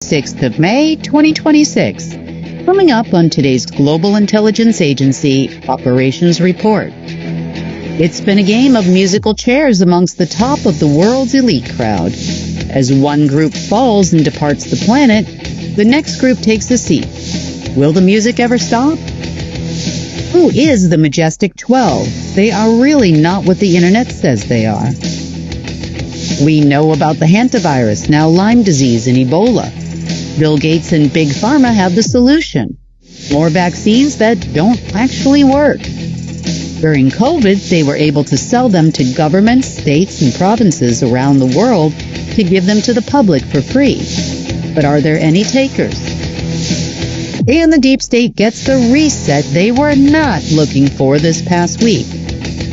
6th of May, 2026. Coming up on today's Global Intelligence Agency Operations Report. It's been a game of musical chairs amongst the top of the world's elite crowd. As one group falls and departs the planet, the next group takes a seat. Will the music ever stop? Who is the Majestic 12? They are really not what the internet says they are. We know about the hantavirus, now Lyme disease and Ebola. Bill Gates and Big Pharma have the solution. More vaccines that don't actually work. During COVID, they were able to sell them to governments, states, and provinces around the world to give them to the public for free. But are there any takers? And the deep state gets the reset they were not looking for this past week.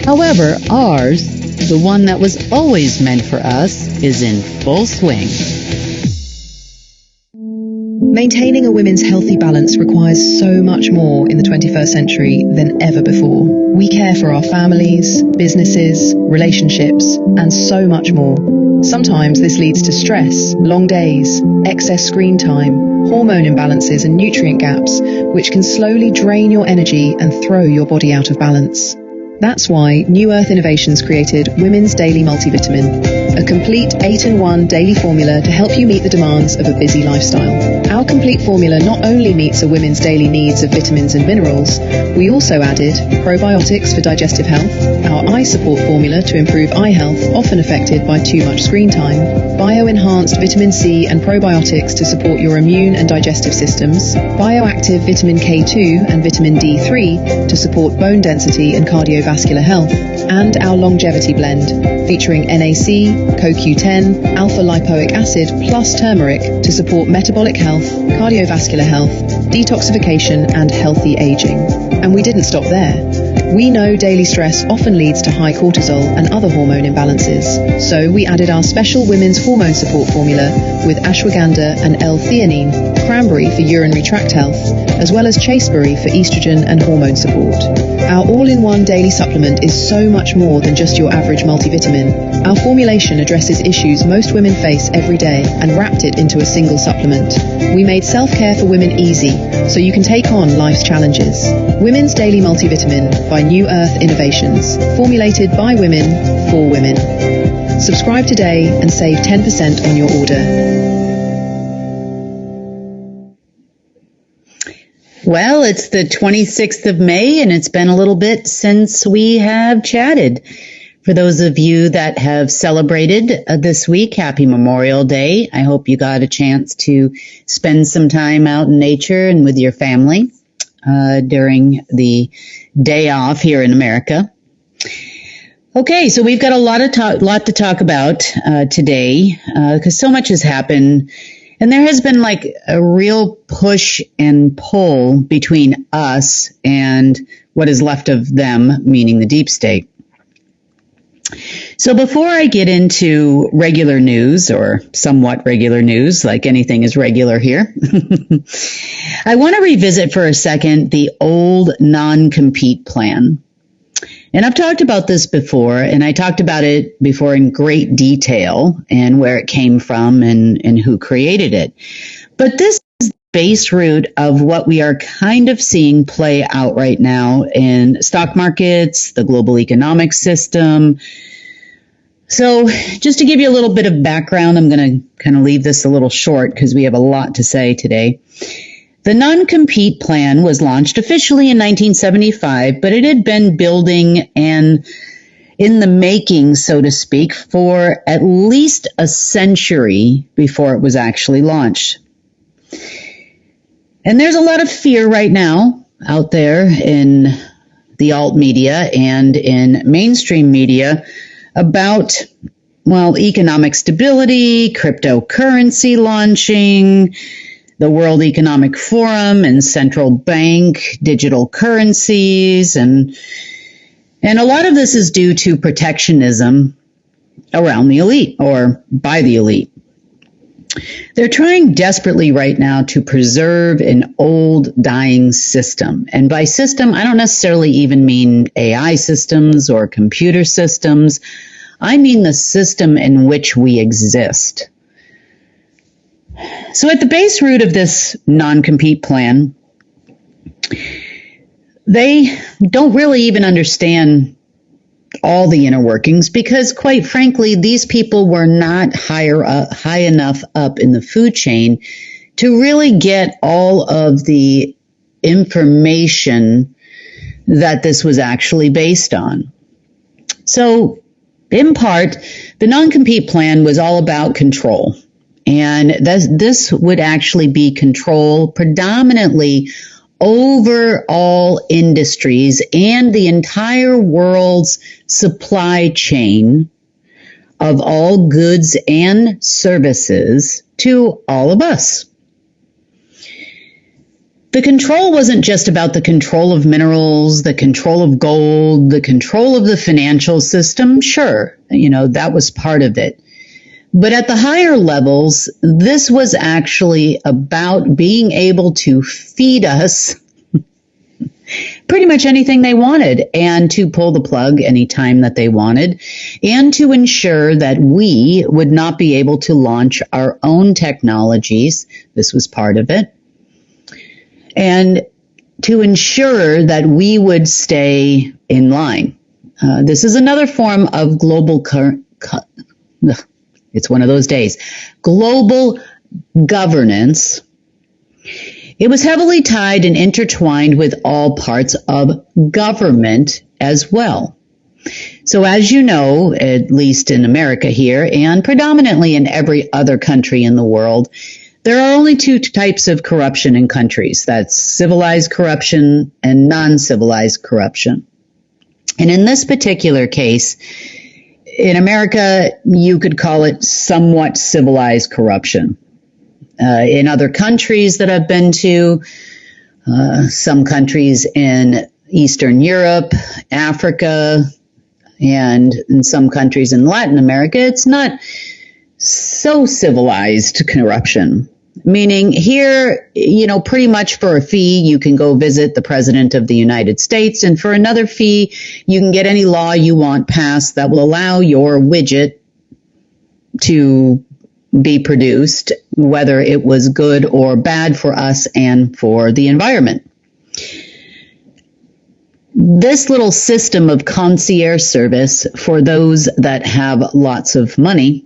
However, ours, the one that was always meant for us, is in full swing. Maintaining a women's healthy balance requires so much more in the 21st century than ever before. We care for our families, businesses, relationships, and so much more. Sometimes this leads to stress, long days, excess screen time, hormone imbalances and nutrient gaps, which can slowly drain your energy and throw your body out of balance. That's why New Earth Innovations created Women's Daily Multivitamin, a complete 8-in-1 daily formula to help you meet the demands of a busy lifestyle. Our complete formula not only meets a woman's daily needs of vitamins and minerals, we also added probiotics for digestive health, our eye support formula to improve eye health often affected by too much screen time, bio-enhanced vitamin C and probiotics to support your immune and digestive systems, bioactive vitamin K2 and vitamin D3 to support bone density and cardiovascular health, and our longevity blend, featuring NAC, CoQ10, alpha-lipoic acid plus turmeric to support metabolic health, cardiovascular health, detoxification, and healthy aging. And we didn't stop there. We know daily stress often leads to high cortisol and other hormone imbalances, so we added our special women's hormone support formula with ashwagandha and L-theanine, cranberry for urinary tract health, as well as chasteberry for estrogen and hormone support. Our all-in-one daily supplement is so much more than just your average multivitamin. Our formulation addresses issues most women face every day and wrapped it into a single supplement. We made self-care for women easy, so you can take on life's challenges. Women's Daily Multivitamin by New Earth Innovations, formulated by women, for women. Subscribe today and save 10% on your order. Well, it's the 26th of May, and it's been a little bit since we have chatted. For those of you that have celebrated this week, happy Memorial Day. I hope you got a chance to spend some time out in nature and with your family during the day off here in America. Okay, so we've got a lot to talk about today because so much has happened. And there has been like a real push and pull between us and what is left of them, meaning the deep state. So before I get into regular news, or somewhat regular news, like anything is regular here, I want to revisit for a second the old non-compete plan. And I've talked about this before, and I talked about it before in great detail and where it came from and who created it. But this is the base root of what we are kind of seeing play out right now in stock markets, the global economic system. So just to give you a little bit of background, I'm going to kind of leave this a little short because we have a lot to say today. The non-compete plan was launched officially in 1975, but it had been building and in the making, so to speak, for at least a century before it was actually launched. And there's a lot of fear right now out there in the alt media and in mainstream media about, well, economic stability, cryptocurrency launching, the World Economic Forum and central bank digital currencies. And a lot of this is due to protectionism around the elite or by the elite. They're trying desperately right now to preserve an old dying system. And by system, I don't necessarily even mean AI systems or computer systems. I mean the system in which we exist. So at the base root of this non-compete plan, they don't really even understand all the inner workings because, quite frankly, these people were not high enough up in the food chain to really get all of the information that this was actually based on. So, in part, the non-compete plan was all about control. And this would actually be control predominantly over all industries and the entire world's supply chain of all goods and services to all of us. The control wasn't just about the control of minerals, the control of gold, the control of the financial system. Sure, that was part of it. But at the higher levels, this was actually about being able to feed us pretty much anything they wanted and to pull the plug anytime that they wanted and to ensure that we would not be able to launch our own technologies. This was part of it. And to ensure that we would stay in line. This is another form of global it's one of those days. Global governance. It was heavily tied and intertwined with all parts of government as well. So as you know, at least in America here and predominantly in every other country in the world, there are only two types of corruption in countries. That's civilized corruption and non-civilized corruption. And in this particular case, in America, you could call it somewhat civilized corruption. In other countries that I've been to, some countries in Eastern Europe, Africa, and in some countries in Latin America, it's not so civilized corruption. Meaning here, pretty much for a fee, you can go visit the President of the United States, and for another fee, you can get any law you want passed that will allow your widget to be produced, whether it was good or bad for us and for the environment. This little system of concierge service for those that have lots of money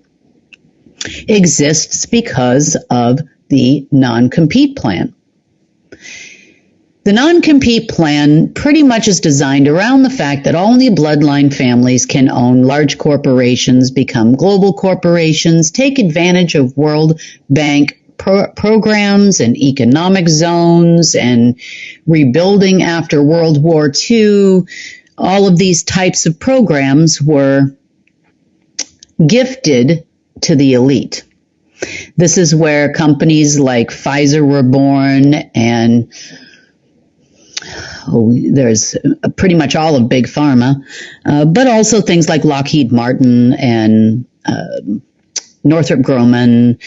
exists because of the non-compete plan. The non-compete plan pretty much is designed around the fact that only bloodline families can own large corporations, become global corporations, take advantage of World Bank programs and economic zones and rebuilding after World War II. All of these types of programs were gifted to the elite. This is where companies like Pfizer were born, and there's pretty much all of Big Pharma, but also things like Lockheed Martin and Northrop Grumman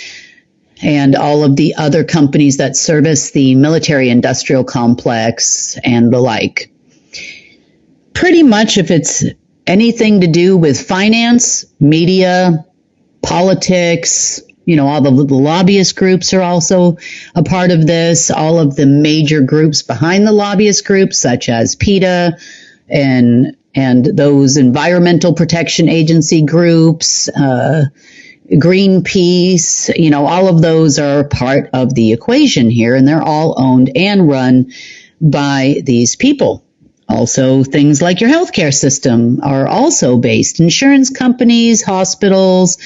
and all of the other companies that service the military-industrial complex and the like. Pretty much if it's anything to do with finance, media, politics, all the lobbyist groups are also a part of this. All of the major groups behind the lobbyist groups, such as PETA and those environmental protection agency groups, Greenpeace, all of those are part of the equation here, and they're all owned and run by these people. Also, things like your healthcare system are also based. Insurance companies, hospitals,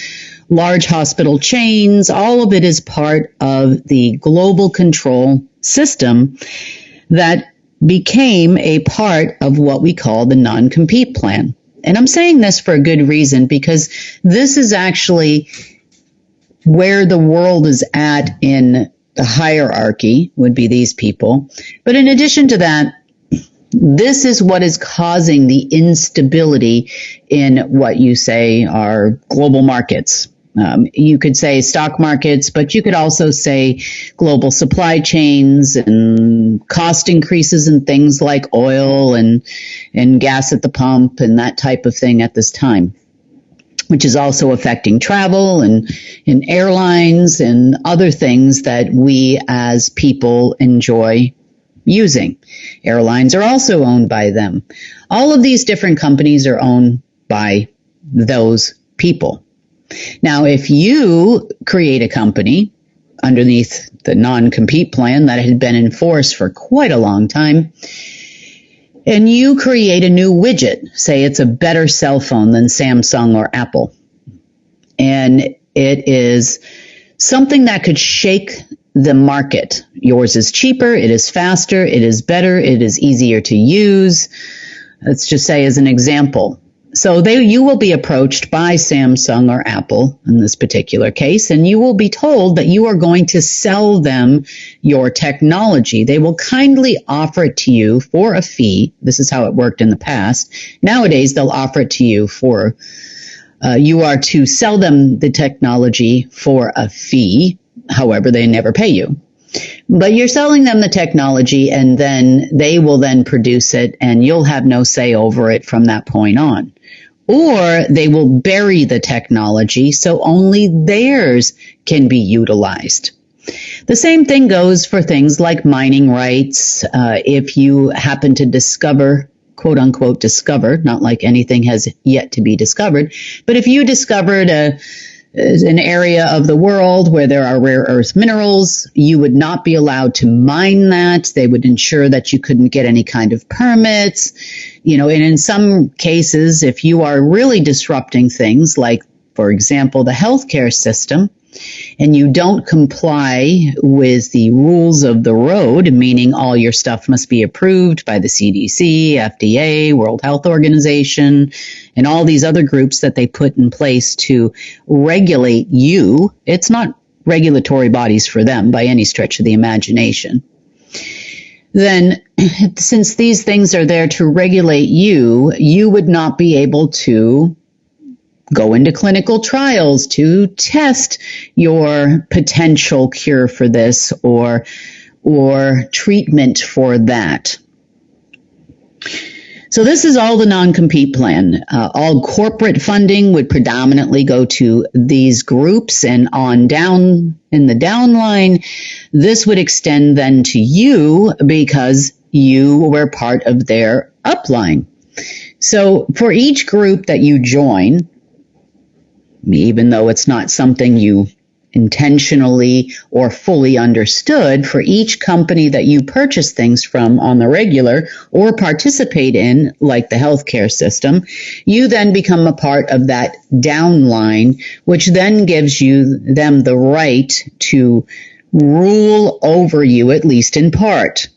large hospital chains, all of it is part of the global control system that became a part of what we call the non-compete plan. And I'm saying this for a good reason, because this is actually where the world is at in the hierarchy, would be these people. But in addition to that, this is what is causing the instability in what you say are global markets. You could say stock markets, but you could also say global supply chains and cost increases in things like oil and gas at the pump and that type of thing at this time. which is also affecting travel and airlines and other things that we as people enjoy using. Airlines are also owned by them. All of these different companies are owned by those people. Now, if you create a company underneath the non-compete plan that had been in force for quite a long time, and you create a new widget, say it's a better cell phone than Samsung or Apple, and it is something that could shake the market. Yours is cheaper, it is faster, it is better, it is easier to use. Let's just say as an example. So you will be approached by Samsung or Apple in this particular case, and you will be told that you are going to sell them your technology. They will kindly offer it to you for a fee. This is how it worked in the past. Nowadays, they'll offer it to you for, you are to sell them the technology for a fee. However, they never pay you. But you're selling them the technology, and then they will then produce it, and you'll have no say over it from that point on. Or they will bury the technology so only theirs can be utilized. The same thing goes for things like mining rights. If you happen to discover, quote unquote, discover, not like anything has yet to be discovered, but if you discovered an area of the world where there are rare earth minerals, you would not be allowed to mine that. They would ensure that you couldn't get any kind of permits. And in some cases, if you are really disrupting things like, for example, the healthcare system, and you don't comply with the rules of the road, meaning all your stuff must be approved by the CDC, FDA, World Health Organization, and all these other groups that they put in place to regulate you. It's not regulatory bodies for them by any stretch of the imagination. Then, since these things are there to regulate you, you would not be able to go into clinical trials to test your potential cure for this or treatment for that. So this is all the non-compete plan. All corporate funding would predominantly go to these groups, and on down in the downline, this would extend then to you because you were part of their upline. So for each group that you join, even though it's not something you intentionally or fully understood, for each company that you purchase things from on the regular or participate in, like the healthcare system, you then become a part of that downline, which then gives them the right to rule over you, at least in part.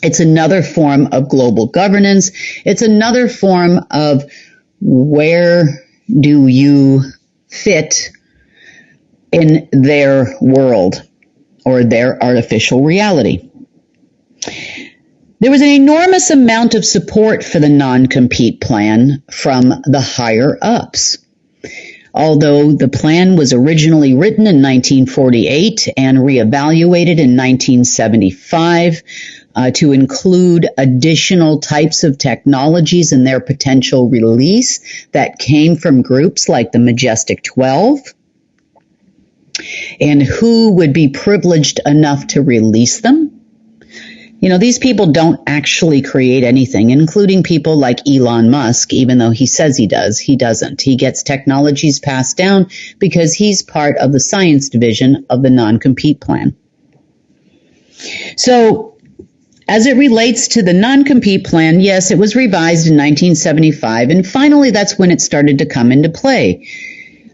It's another form of global governance. It's another form of where do you fit in their world or their artificial reality. There was an enormous amount of support for the non-compete plan from the higher ups. Although the plan was originally written in 1948 and reevaluated in 1975 to include additional types of technologies and their potential release that came from groups like the Majestic 12, and who would be privileged enough to release them. You know, these people don't actually create anything, including people like Elon Musk, even though he says he does. He doesn't. He gets technologies passed down because he's part of the science division of the non-compete plan. So, as it relates to the non-compete plan, yes, it was revised in 1975, and finally that's when it started to come into play.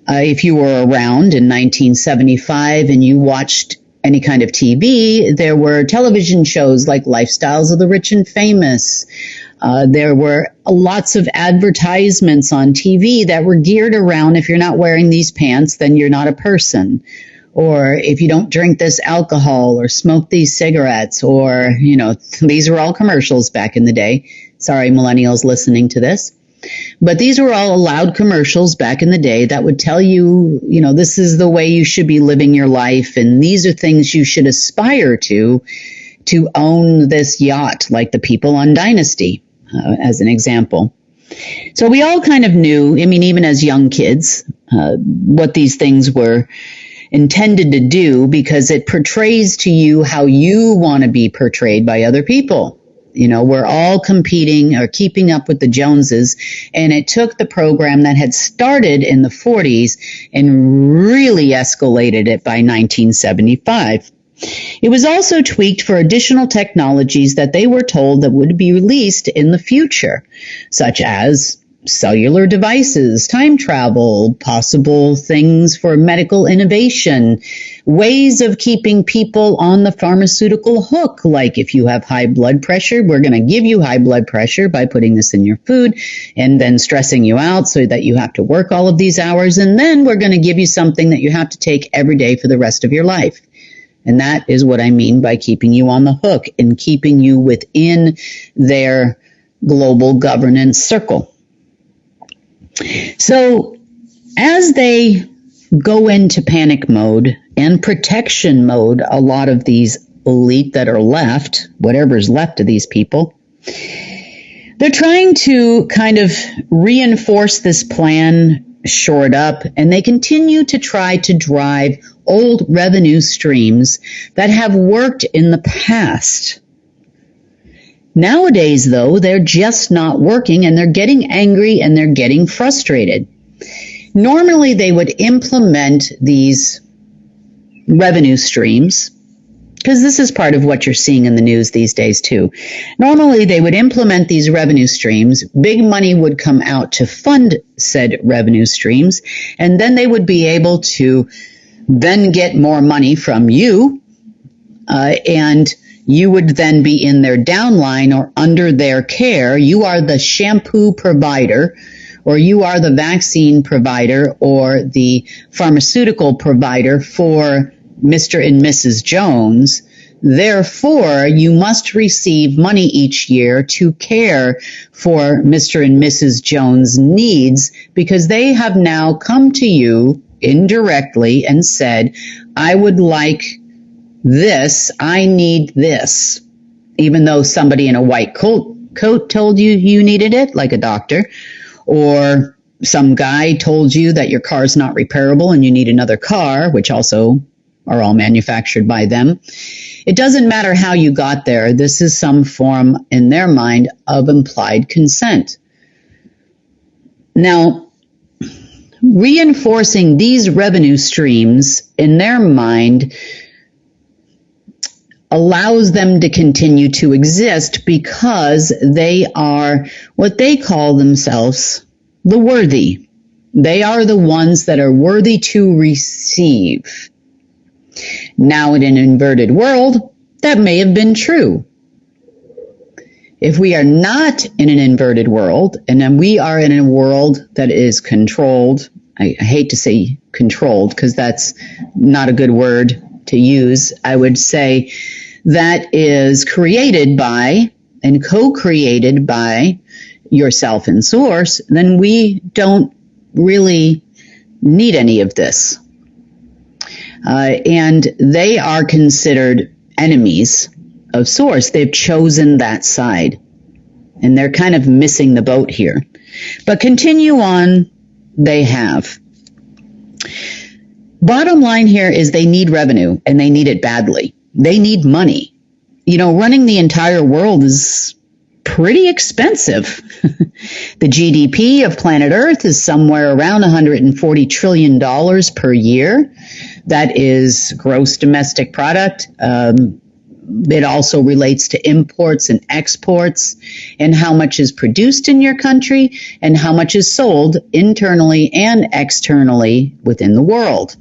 If you were around in 1975 and you watched any kind of TV, there were television shows like Lifestyles of the Rich and Famous. There were lots of advertisements on TV that were geared around, if you're not wearing these pants, then you're not a person. Or if you don't drink this alcohol or smoke these cigarettes, or, you know, these were all commercials back in the day. Sorry, millennials listening to this. But these were all allowed commercials back in the day that would tell you, you know, this is the way you should be living your life, and these are things you should aspire to own this yacht, like the people on Dynasty, as an example. So we all kind of knew, I mean, even as young kids, what these things were intended to do, because it portrays to you how you want to be portrayed by other people. You know, we're all competing or keeping up with the Joneses, and it took the program that had started in the 40s and really escalated it by 1975. It was also tweaked for additional technologies that they were told that would be released in the future, such as cellular devices, time travel, possible things for medical innovation, ways of keeping people on the pharmaceutical hook. Like if you have high blood pressure, we're going to give you high blood pressure by putting this in your food and then stressing you out so that you have to work all of these hours. And then we're going to give you something that you have to take every day for the rest of your life. And that is what I mean by keeping you on the hook and keeping you within their global governance circle. So as they go into panic mode and protection mode, a lot of these elite that are left, whatever's left of these people, they're trying to kind of reinforce this plan, shore it up, and they continue to try to drive old revenue streams that have worked in the past. Nowadays, though, they're just not working, and they're getting angry and they're getting frustrated. Normally, they would implement these revenue streams, because this is part of what you're seeing in the news these days, too. Normally, they would implement these revenue streams. Big money would come out to fund said revenue streams, and then they would be able to then get more money from you, and you would then be in their downline or under their care. You are the shampoo provider, or you are the vaccine provider, or the pharmaceutical provider for Mr. and Mrs. Jones. Therefore, you must receive money each year to care for Mr. and Mrs. Jones' needs, because they have now come to you indirectly and said, I would like this, I need this, even though somebody in a white coat told you you needed it, like a doctor, or some guy told you that your car's not repairable and you need another car, which also are all manufactured by them. It doesn't matter how you got there. This is some form, in their mind, of implied consent. Now, reinforcing these revenue streams in their mind allows them to continue to exist, because they are what they call themselves the worthy. They are the ones that are worthy to receive. Now, in an inverted world, that may have been true. If we are not in an inverted world, and then we are in a world that is controlled, I hate to say controlled because that's not a good word to use. I would say that is created by and co-created by yourself and source, then we don't really need any of this. And they are considered enemies of source. They've chosen that side, and they're kind of missing the boat here. But continue on, they have. Bottom line here is they need revenue, and they need it badly. They need money. You know, running the entire world is pretty expensive. The GDP of planet Earth is somewhere around $140 trillion per year. That is gross domestic product. It also relates to imports and exports, and how much is produced in your country and how much is sold internally and externally within the world.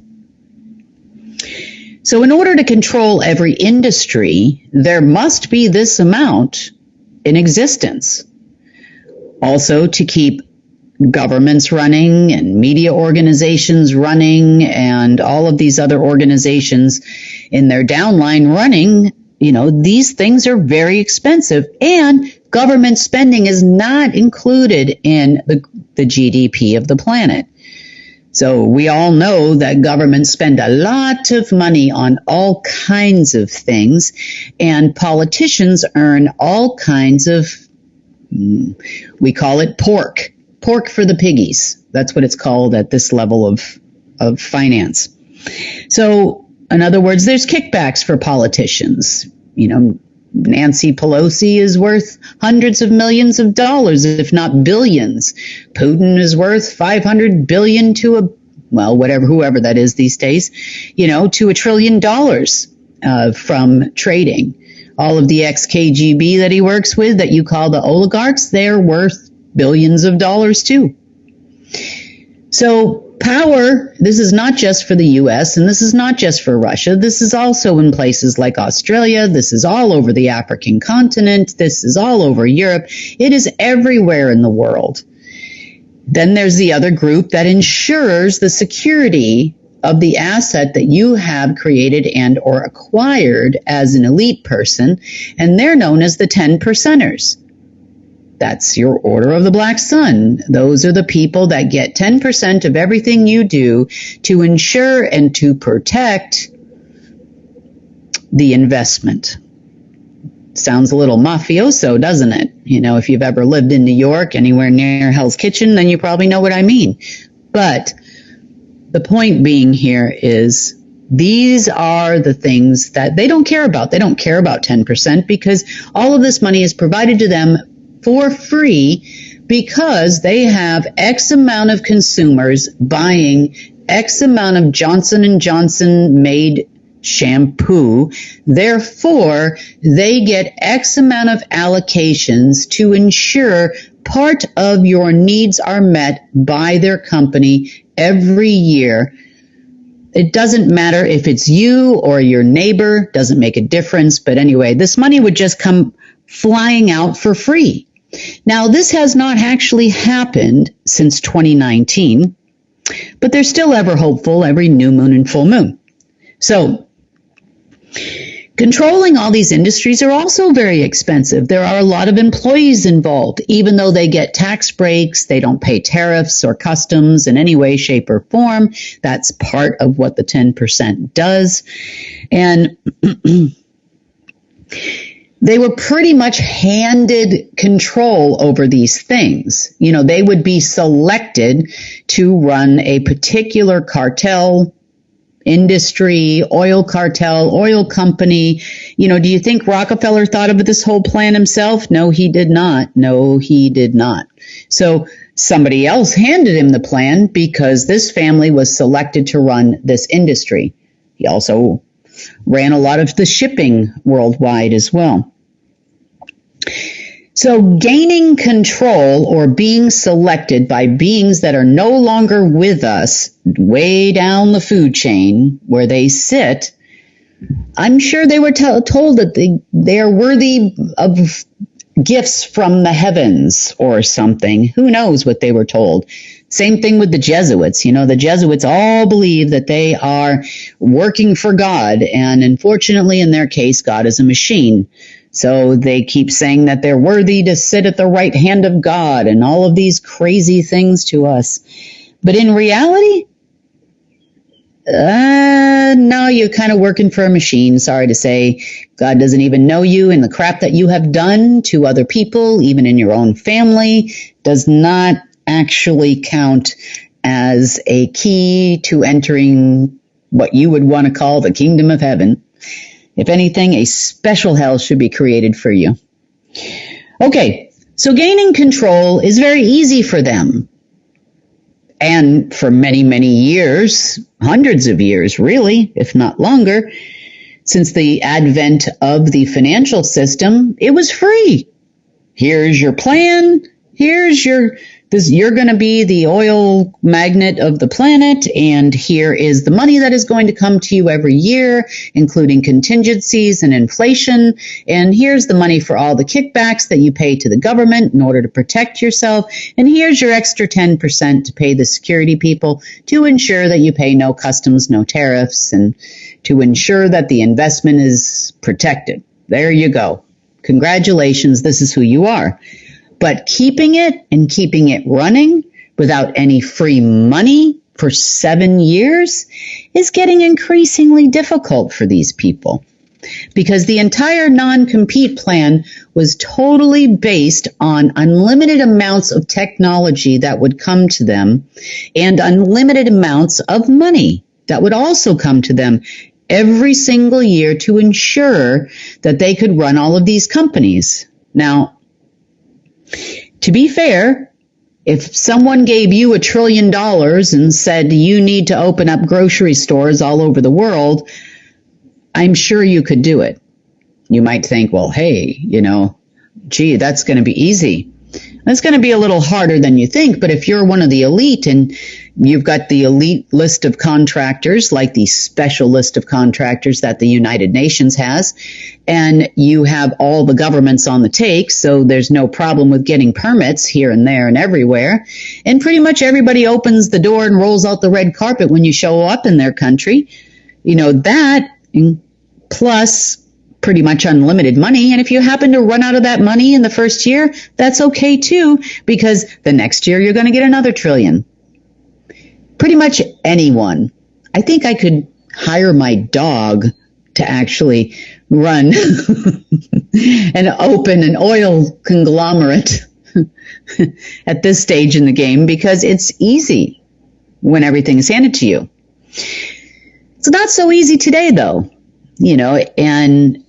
So in order to control every industry, there must be this amount in existence. Also, to keep governments running and media organizations running and all of these other organizations in their downline running, you know, these things are very expensive, and government spending is not included in the GDP of the planet. So we all know that governments spend a lot of money on all kinds of things, and politicians earn all kinds of We call it pork. Pork for the piggies. That's what it's called at this level of finance. So, in other words, there's kickbacks for politicians. Nancy Pelosi is worth hundreds of millions of dollars, if not billions. Putin is worth 500 billion to whoever that is these days, to $1 trillion from trading. All of the ex-KGB that he works with that you call the oligarchs, they're worth billions of dollars too. So power, this is not just for the U.S. and this is not just for Russia. This is also in places like Australia. This is all over the African continent. This is all over Europe. It is everywhere in the world. Then there's the other group that ensures the security of the asset that you have created and or acquired as an elite person, and they're known as the 10%ers. That's your Order of the Black Sun. Those are the people that get 10% of everything you do to ensure and to protect the investment. Sounds a little mafioso, doesn't it? If you've ever lived in New York, anywhere near Hell's Kitchen, then you probably know what I mean. But the point being here is these are the things that they don't care about. They don't care about 10% because all of this money is provided to them for free because they have X amount of consumers buying X amount of Johnson & Johnson made shampoo. Therefore, they get X amount of allocations to ensure part of your needs are met by their company every year. It doesn't matter if it's you or your neighbor, doesn't make a difference. But anyway, this money would just come flying out for free. Now, this has not actually happened since 2019, but they're still ever hopeful every new moon and full moon. So, controlling all these industries are also very expensive. There are a lot of employees involved. Even though they get tax breaks, they don't pay tariffs or customs in any way, shape, or form. That's part of what the 10% does. And they were pretty much handed control over these things. They would be selected to run a particular cartel, industry, oil cartel, oil company. Do you think Rockefeller thought of this whole plan himself? No, he did not. So somebody else handed him the plan because this family was selected to run this industry. He also ran a lot of the shipping worldwide as well. So gaining control or being selected by beings that are no longer with us way down the food chain where they sit, I'm sure they were told that they are worthy of gifts from the heavens or something. Who knows what they were told? Same thing with the Jesuits. The Jesuits all believe that they are working for God. And unfortunately, in their case, God is a machine. So they keep saying that they're worthy to sit at the right hand of God and all of these crazy things to us. But in reality, no, you're kind of working for a machine. Sorry to say, God doesn't even know you, and the crap that you have done to other people, even in your own family, does not actually count as a key to entering what you would want to call the kingdom of heaven. If anything, a special hell should be created for you. Okay, so gaining control is very easy for them. And for many, many years, hundreds of years really, if not longer, since the advent of the financial system, it was free. Here's your plan. You're going to be the oil magnet of the planet, and here is the money that is going to come to you every year, including contingencies and inflation, and here's the money for all the kickbacks that you pay to the government in order to protect yourself, and here's your extra 10% to pay the security people to ensure that you pay no customs, no tariffs, and to ensure that the investment is protected. There you go. Congratulations, this is who you are. But keeping it running without any free money for 7 years is getting increasingly difficult for these people. because the entire non-compete plan was totally based on unlimited amounts of technology that would come to them and unlimited amounts of money that would also come to them every single year to ensure that they could run all of these companies. Now, to be fair, if someone gave you $1 trillion and said you need to open up grocery stores all over the world, I'm sure you could do it. You might think, well, hey, gee, that's going to be easy. That's going to be a little harder than you think, but if you're one of the elite and you've got the elite list of contractors, like the special list of contractors that the United Nations has, and you have all the governments on the take, so there's no problem with getting permits here and there and everywhere, and pretty much everybody opens the door and rolls out the red carpet when you show up in their country, that plus pretty much unlimited money. And if you happen to run out of that money in the first year, that's okay too, because the next year you're going to get another $1 trillion. Pretty much anyone. I think I could hire my dog to actually run and open an oil conglomerate at this stage in the game, because it's easy when everything is handed to you. It's not so easy today, though, and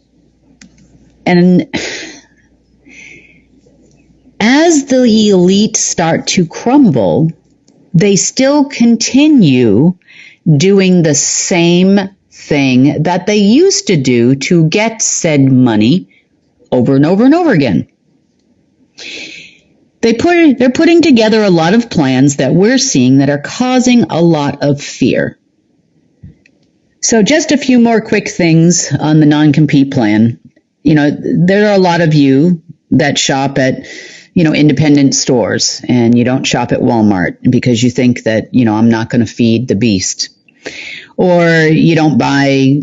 as the elite start to crumble, they still continue doing the same thing that they used to do to get said money over and over and over again. They're putting together a lot of plans that we're seeing that are causing a lot of fear. So just a few more quick things on the non-compete plan. There are a lot of you that shop at, independent stores, and you don't shop at Walmart because you think that, I'm not going to feed the beast. Or you don't buy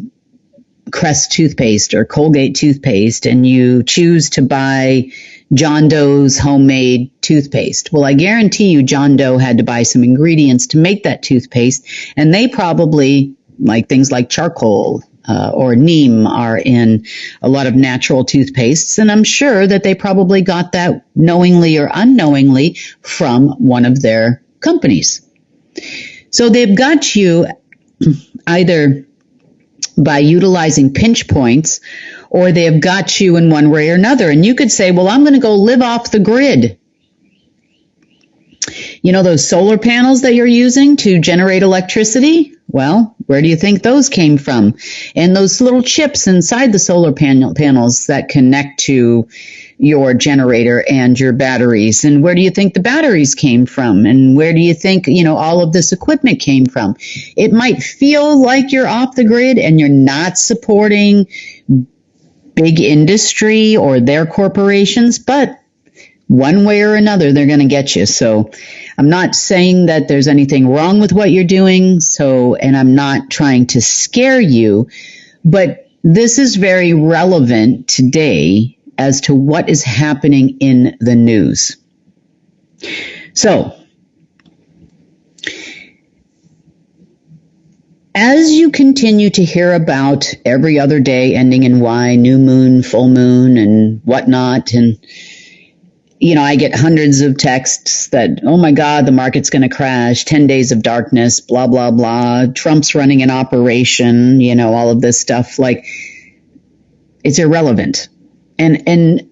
Crest toothpaste or Colgate toothpaste, and you choose to buy John Doe's homemade toothpaste. Well, I guarantee you John Doe had to buy some ingredients to make that toothpaste, and they probably, like things like charcoal or neem, are in a lot of natural toothpastes, and I'm sure that they probably got that knowingly or unknowingly from one of their companies. So they've got you either by utilizing pinch points, or they have got you in one way or another. And you could say, well, I'm going to go live off the grid. Those solar panels that you're using to generate electricity? Well, where do you think those came from? And those little chips inside the solar panels that connect to your generator and your batteries. And where do you think the batteries came from? And where do you think, all of this equipment came from? It might feel like you're off the grid and you're not supporting big industry or their corporations, but one way or another, they're going to get you. So I'm not saying that there's anything wrong with what you're doing. And I'm not trying to scare you, but this is very relevant today as to what is happening in the news. So, as you continue to hear about every other day ending in Y, new moon, full moon, and whatnot, and I get hundreds of texts that, oh my God, the market's going to crash, 10 days of darkness, blah, blah, blah, Trump's running an operation, all of this stuff. Like, it's irrelevant. And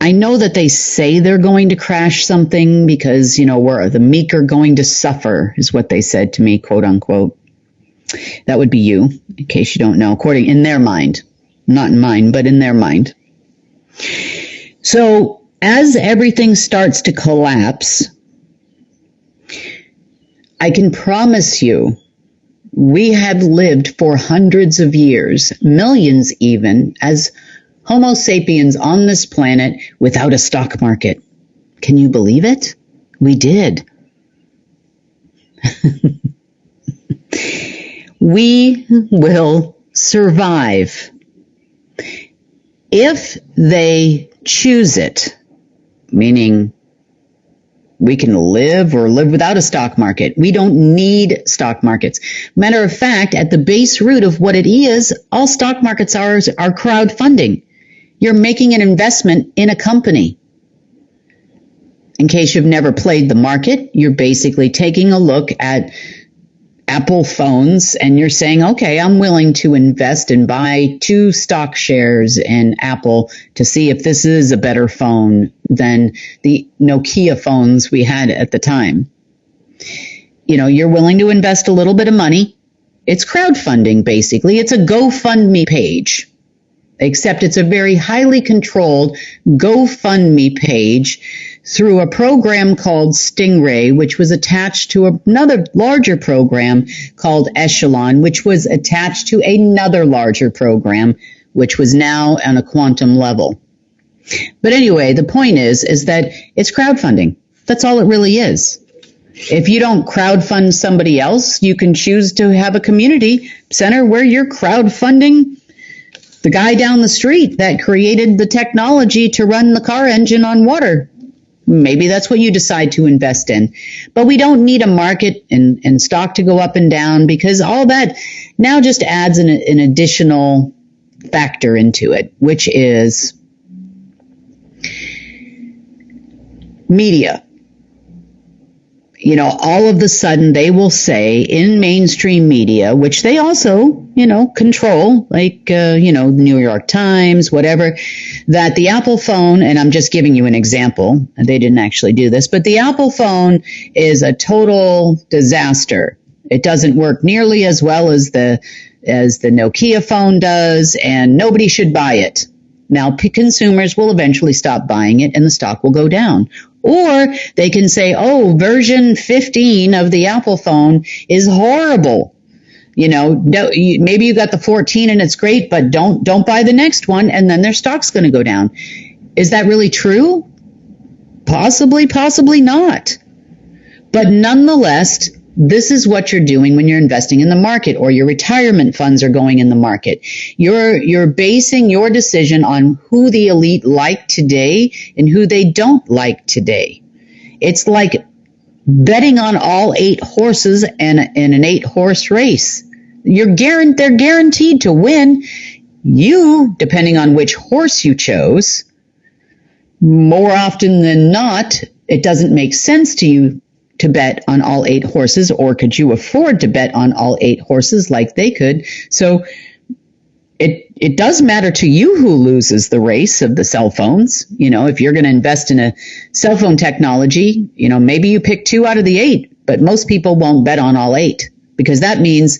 I know that they say they're going to crash something because, we're the meek are going to suffer, is what they said to me, quote unquote. That would be you, in case you don't know, in their mind, not in mine, but in their mind. So as everything starts to collapse, I can promise you, we have lived for hundreds of years, millions even, as Homo sapiens on this planet without a stock market. Can you believe it? We did. We will survive if they choose it, meaning We can live or live without a stock market. We don't need stock markets. Matter of fact, at the base root of what it is, all stock markets are crowdfunding. You're making an investment in a company. In case you've never played the market, you're basically taking a look at Apple phones and you're saying, okay, I'm willing to invest and buy 2 stock shares in Apple to see if this is a better phone than the Nokia phones we had at the time. You're willing to invest a little bit of money. It's crowdfunding, basically. It's a GoFundMe page, except it's a very highly controlled GoFundMe page through a program called Stingray, which was attached to another larger program called Echelon, which was attached to another larger program, which was now on a quantum level. But anyway, the point is that it's crowdfunding. That's all it really is. If you don't crowdfund somebody else, you can choose to have a community center where you're crowdfunding the guy down the street that created the technology to run the car engine on water. Maybe that's what you decide to invest in. But we don't need a market and stock to go up and down, because all that now just adds an additional factor into it, which is media. All of a sudden they will say in mainstream media, which they also, control, like, the New York Times, whatever, that the Apple phone, and I'm just giving you an example, they didn't actually do this, but the Apple phone is a total disaster. It doesn't work nearly as well as the Nokia phone does, and nobody should buy it. Now, consumers will eventually stop buying it and the stock will go down. Or they can say, version 15 of the Apple phone is horrible. Maybe you got the 14 and it's great, but don't buy the next one, and then their stock's going to go down. Is that really true? Possibly, possibly not. But nonetheless, this is what you're doing when you're investing in the market, or your retirement funds are going in the market. You're basing your decision on who the elite like today and who they don't like today. It's like betting on all 8 horses in an 8-horse race. They're guaranteed to win. You, depending on which horse you chose, more often than not, it doesn't make sense to you to bet on all 8 horses, or could you afford to bet on all 8 horses like they could? So it does matter to you who loses the race of the cell phones. If you're going to invest in a cell phone technology, maybe you pick 2 out of the 8, but most people won't bet on all 8, because that means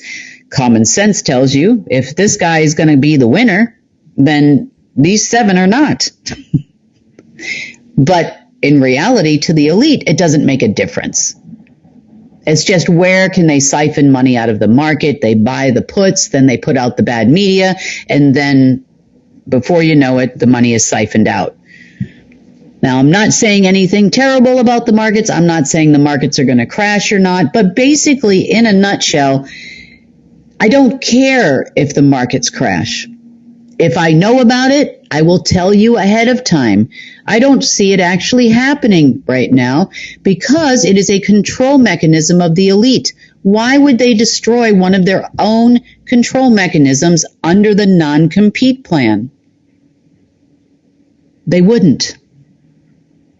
common sense tells you if this guy is going to be the winner, then these 7 are not. But in reality, to the elite, it doesn't make a difference. It's just, where can they siphon money out of the market? They buy the puts, then they put out the bad media, and then before you know it, the money is siphoned out. Now, I'm not saying anything terrible about the markets. I'm not saying the markets are going to crash or not, but basically, in a nutshell, I don't care if the markets crash. If I know about it, I will tell you ahead of time. I don't see it actually happening right now, because it is a control mechanism of the elite. Why would they destroy one of their own control mechanisms under the non-compete plan? They wouldn't.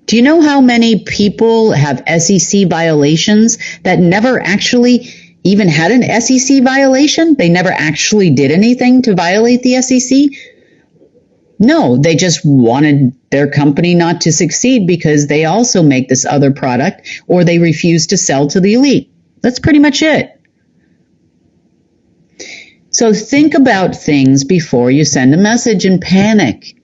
Do you know how many people have SEC violations that never actually even had an SEC violation? They never actually did anything to violate the SEC? No, they just wanted their company not to succeed because they also make this other product, or they refuse to sell to the elite. That's pretty much it. So think about things before you send a message and panic.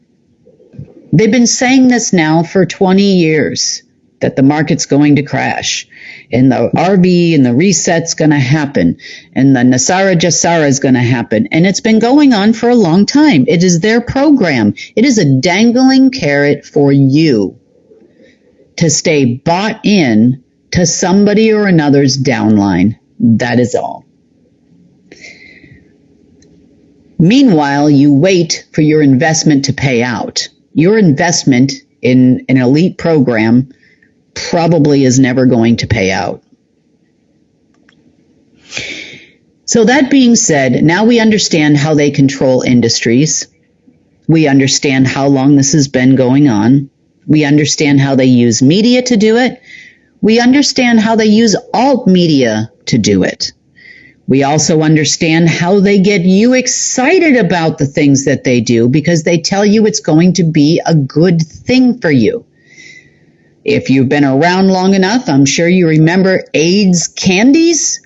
They've been saying this now for 20 years, that the market's going to crash, and the RV and the reset's going to happen, and the Nasara Jasara is going to happen. And it's been going on for a long time. It is their program. It is a dangling carrot for you to stay bought in to somebody or another's downline. That is all. Meanwhile, you wait for your investment to pay out. Your investment in an elite program probably is never going to pay out. So that being said, now we understand how they control industries. We understand how long this has been going on. We understand how they use media to do it. We understand how they use alt media to do it. We also understand how they get you excited about the things that they do because they tell you it's going to be a good thing for you. If you've been around long enough, I'm sure you remember AIDS candies.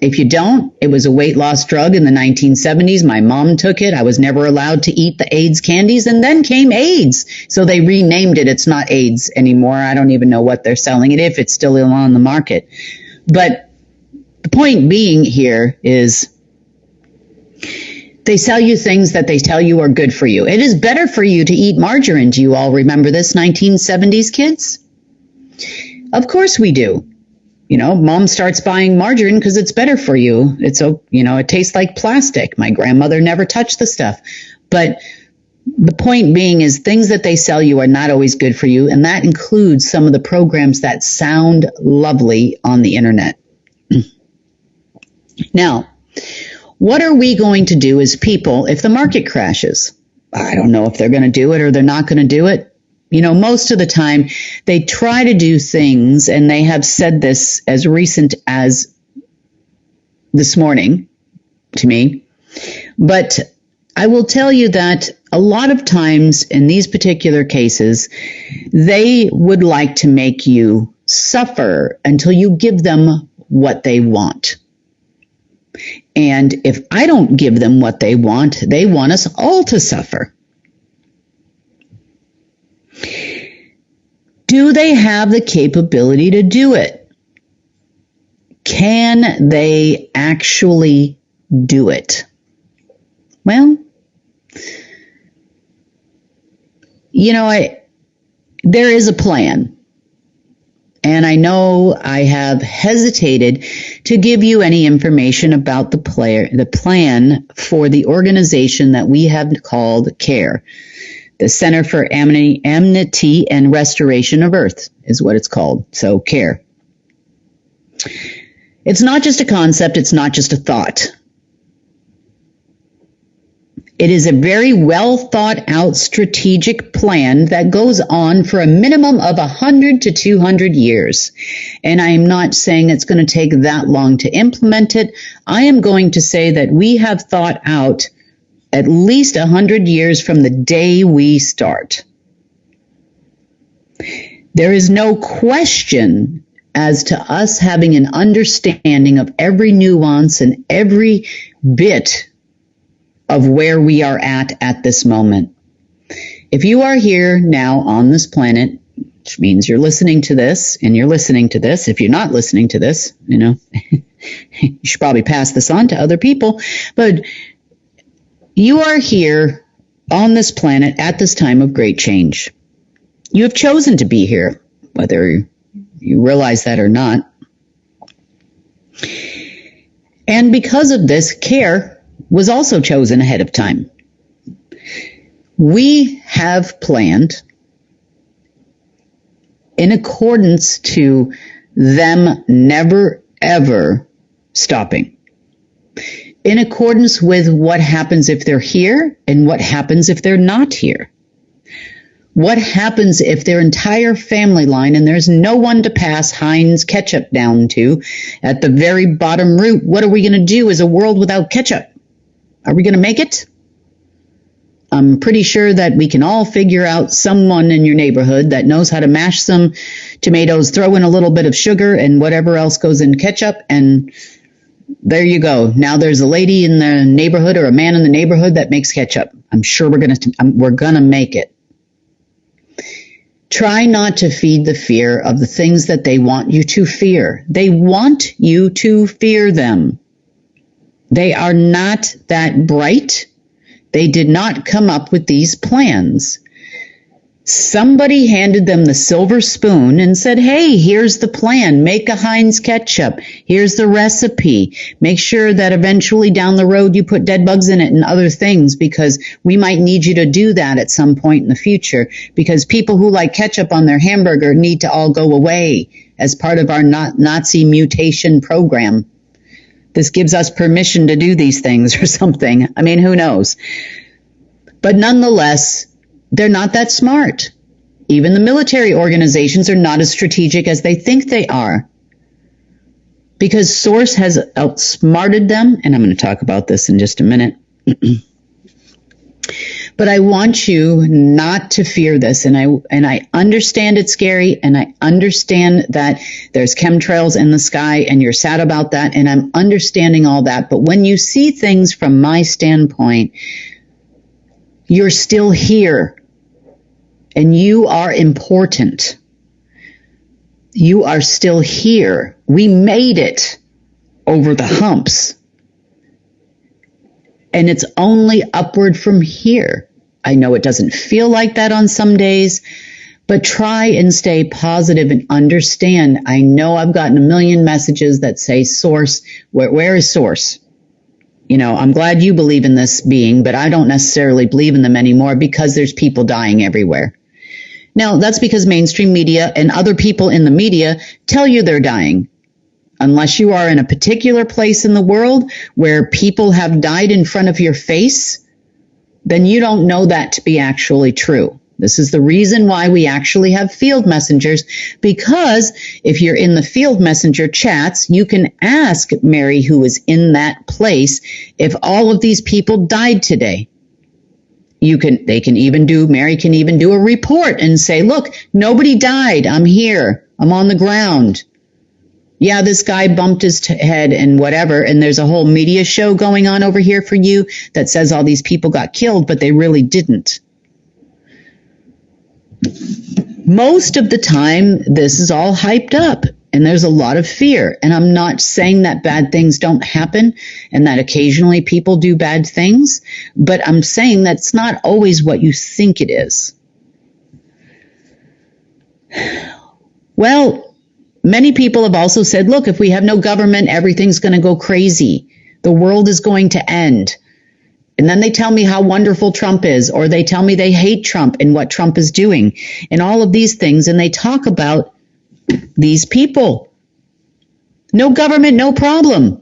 If you don't, it was a weight loss drug in the 1970s. My mom took it. I was never allowed to eat the AIDS candies, and then came AIDS. So they renamed it. It's not AIDS anymore. I don't even know what they're selling it, if it's still on the market. But the point being here is they sell you things that they tell you are good for you. It is better for you to eat margarine. Do you all remember this, 1970s kids? Of course we do. You know, mom starts buying margarine because it's better for you. It tastes like plastic. My grandmother never touched the stuff. But the point being is things that they sell you are not always good for you. And that includes some of the programs that sound lovely on the internet. Now, what are we going to do as people if the market crashes? I don't know if they're going to do it or they're not going to do it. You know, most of the time they try to do things, and they have said this as recent as this morning to me. But I will tell you that a lot of times in these particular cases, they would like to make you suffer until you give them what they want. And if I don't give them what they want us all to suffer. Do they have the capability to do it? Can they actually do it? Well, there is a plan. And I know I have hesitated to give you any information about the plan for the organization that we have called CARE. The Center for Amity and Restoration of Earth is what it's called. So CARE. It's not just a concept. It's not just a thought. It is a very well thought out strategic plan that goes on for a minimum of 100 to 200 years. And I am not saying it's going to take that long to implement it. I am going to say that we have thought out at least 100 years from the day we start. There is no question as to us having an understanding of every nuance and every bit of where we are at this moment. If you are here now on this planet, which means you're listening to this, and you're listening to this, if you're not listening to this, you should probably pass this on to other people, but you are here on this planet at this time of great change. You have chosen to be here, whether you realize that or not. And because of this, CARE was also chosen ahead of time. We have planned in accordance to them never, ever stopping. In accordance with what happens if they're here and what happens if they're not here. What happens if their entire family line and there's no one to pass Heinz ketchup down to at the very bottom root? What are we going to do as a world without ketchup? Are we going to make it? I'm pretty sure that we can all figure out someone in your neighborhood that knows how to mash some tomatoes, throw in a little bit of sugar and whatever else goes in ketchup, and there you go. Now there's a lady in the neighborhood or a man in the neighborhood that makes ketchup. I'm sure we're gonna make it. Try not to feed the fear of the things that they want you to fear. They want you to fear them. They are not that bright. They did not come up with these plans. Somebody handed them the silver spoon and said, hey, here's the plan. Make a Heinz ketchup. Here's the recipe. Make sure that eventually down the road you put dead bugs in it and other things, because we might need you to do that at some point in the future, because people who like ketchup on their hamburger need to all go away as part of our Nazi mutation program. This gives us permission to do these things or something. I mean, who knows? But nonetheless, they're not that smart. Even the military organizations are not as strategic as they think they are, because Source has outsmarted them, and I'm going to talk about this in just a minute. But I want you not to fear this, and I understand it's scary, and I understand that there's chemtrails in the sky, and you're sad about that, and I'm understanding all that. But when you see things from my standpoint, you're still here. And you are important. You are still here. We made it over the humps. And it's only upward from here. I know it doesn't feel like that on some days, but try and stay positive and understand. I know I've gotten a million messages that say, Source, where is Source? You know, I'm glad you believe in this being, but I don't necessarily believe in them anymore, because there's people dying everywhere. Now, that's because mainstream media and other people in the media tell you they're dying. Unless you are in a particular place in the world where people have died in front of your face, then you don't know that to be actually true. This is the reason why we actually have field messengers, because if you're in the field messenger chats, you can ask Mary, who is in that place, if all of these people died today. Mary can even do a report and say, look, nobody died. I'm here. I'm on the ground. Yeah, this guy bumped his head and whatever, and there's a whole media show going on over here for you that says all these people got killed, but they really didn't. Most of the time, this is all hyped up, and there's a lot of fear. And I'm not saying that bad things don't happen and that occasionally people do bad things, but I'm saying that's not always what you think it is. Well, many people have also said, look, if we have no government, everything's going to go crazy. The world is going to end. And then they tell me how wonderful Trump is, or they tell me they hate Trump and what Trump is doing and all of these things. And they talk about these people. No government, no problem.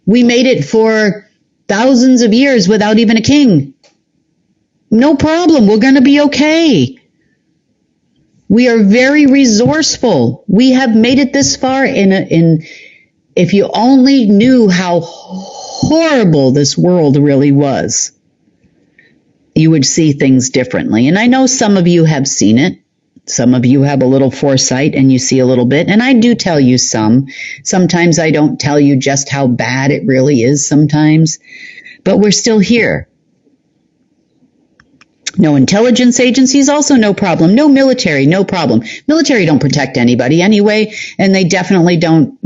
We made it for thousands of years without even a king. No problem. We're going to be okay. We are very resourceful. We have made it this far if you only knew how horrible this world really was, you would see things differently. And I know some of you have seen it. Some of you have a little foresight and you see a little bit. And I do tell you some. Sometimes I don't tell you just how bad it really is sometimes. But we're still here. No intelligence agencies, also no problem. No military, no problem. Military don't protect anybody anyway, and they definitely don't,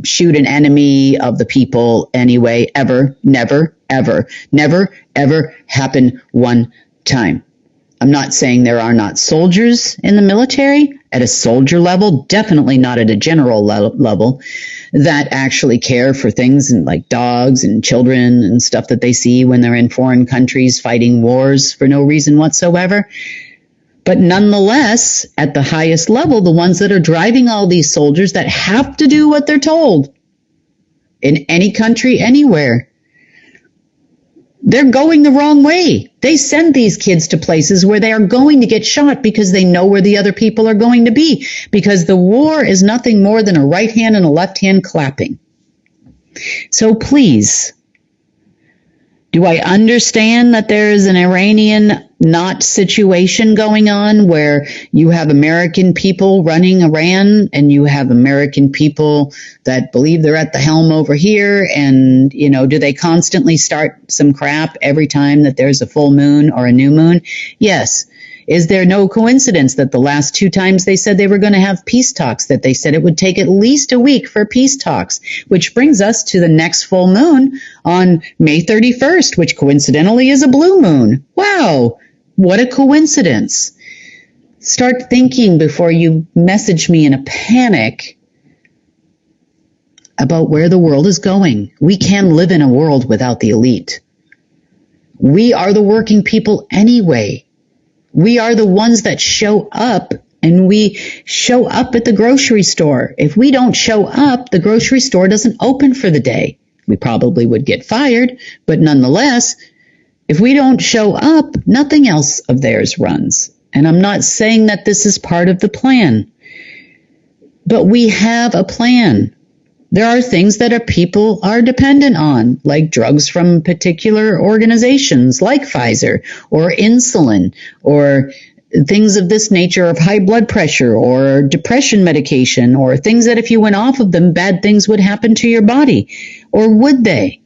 shoot an enemy of the people anyway, ever, never, ever, never, ever happen one time. I'm not saying there are not soldiers in the military at a soldier level, definitely not at a general level, that actually care for things like dogs and children and stuff that they see when they're in foreign countries fighting wars for no reason whatsoever. But nonetheless, at the highest level, the ones that are driving all these soldiers that have to do what they're told in any country, anywhere, they're going the wrong way. They send these kids to places where they are going to get shot because they know where the other people are going to be, because the war is nothing more than a right hand and a left hand clapping. So please, do I understand that there is an Iranian not situation going on where you have American people running Iran and you have American people that believe they're at the helm over here? And, do they constantly start some crap every time that there's a full moon or a new moon? Yes. Is there no coincidence that the last two times they said they were going to have peace talks, that they said it would take at least a week for peace talks, which brings us to the next full moon on May 31st, which coincidentally is a blue moon. Wow. What a coincidence. Start thinking before you message me in a panic about where the world is going. We can live in a world without the elite. We are the working people anyway. We are the ones that show up, and we show up at the grocery store. If we don't show up, the grocery store doesn't open for the day. We probably would get fired, but nonetheless, if we don't show up, nothing else of theirs runs. And I'm not saying that this is part of the plan, but we have a plan. There are things that our people are dependent on, like drugs from particular organizations like Pfizer, or insulin, or things of this nature, of high blood pressure or depression medication, or things that if you went off of them, bad things would happen to your body. Or would they?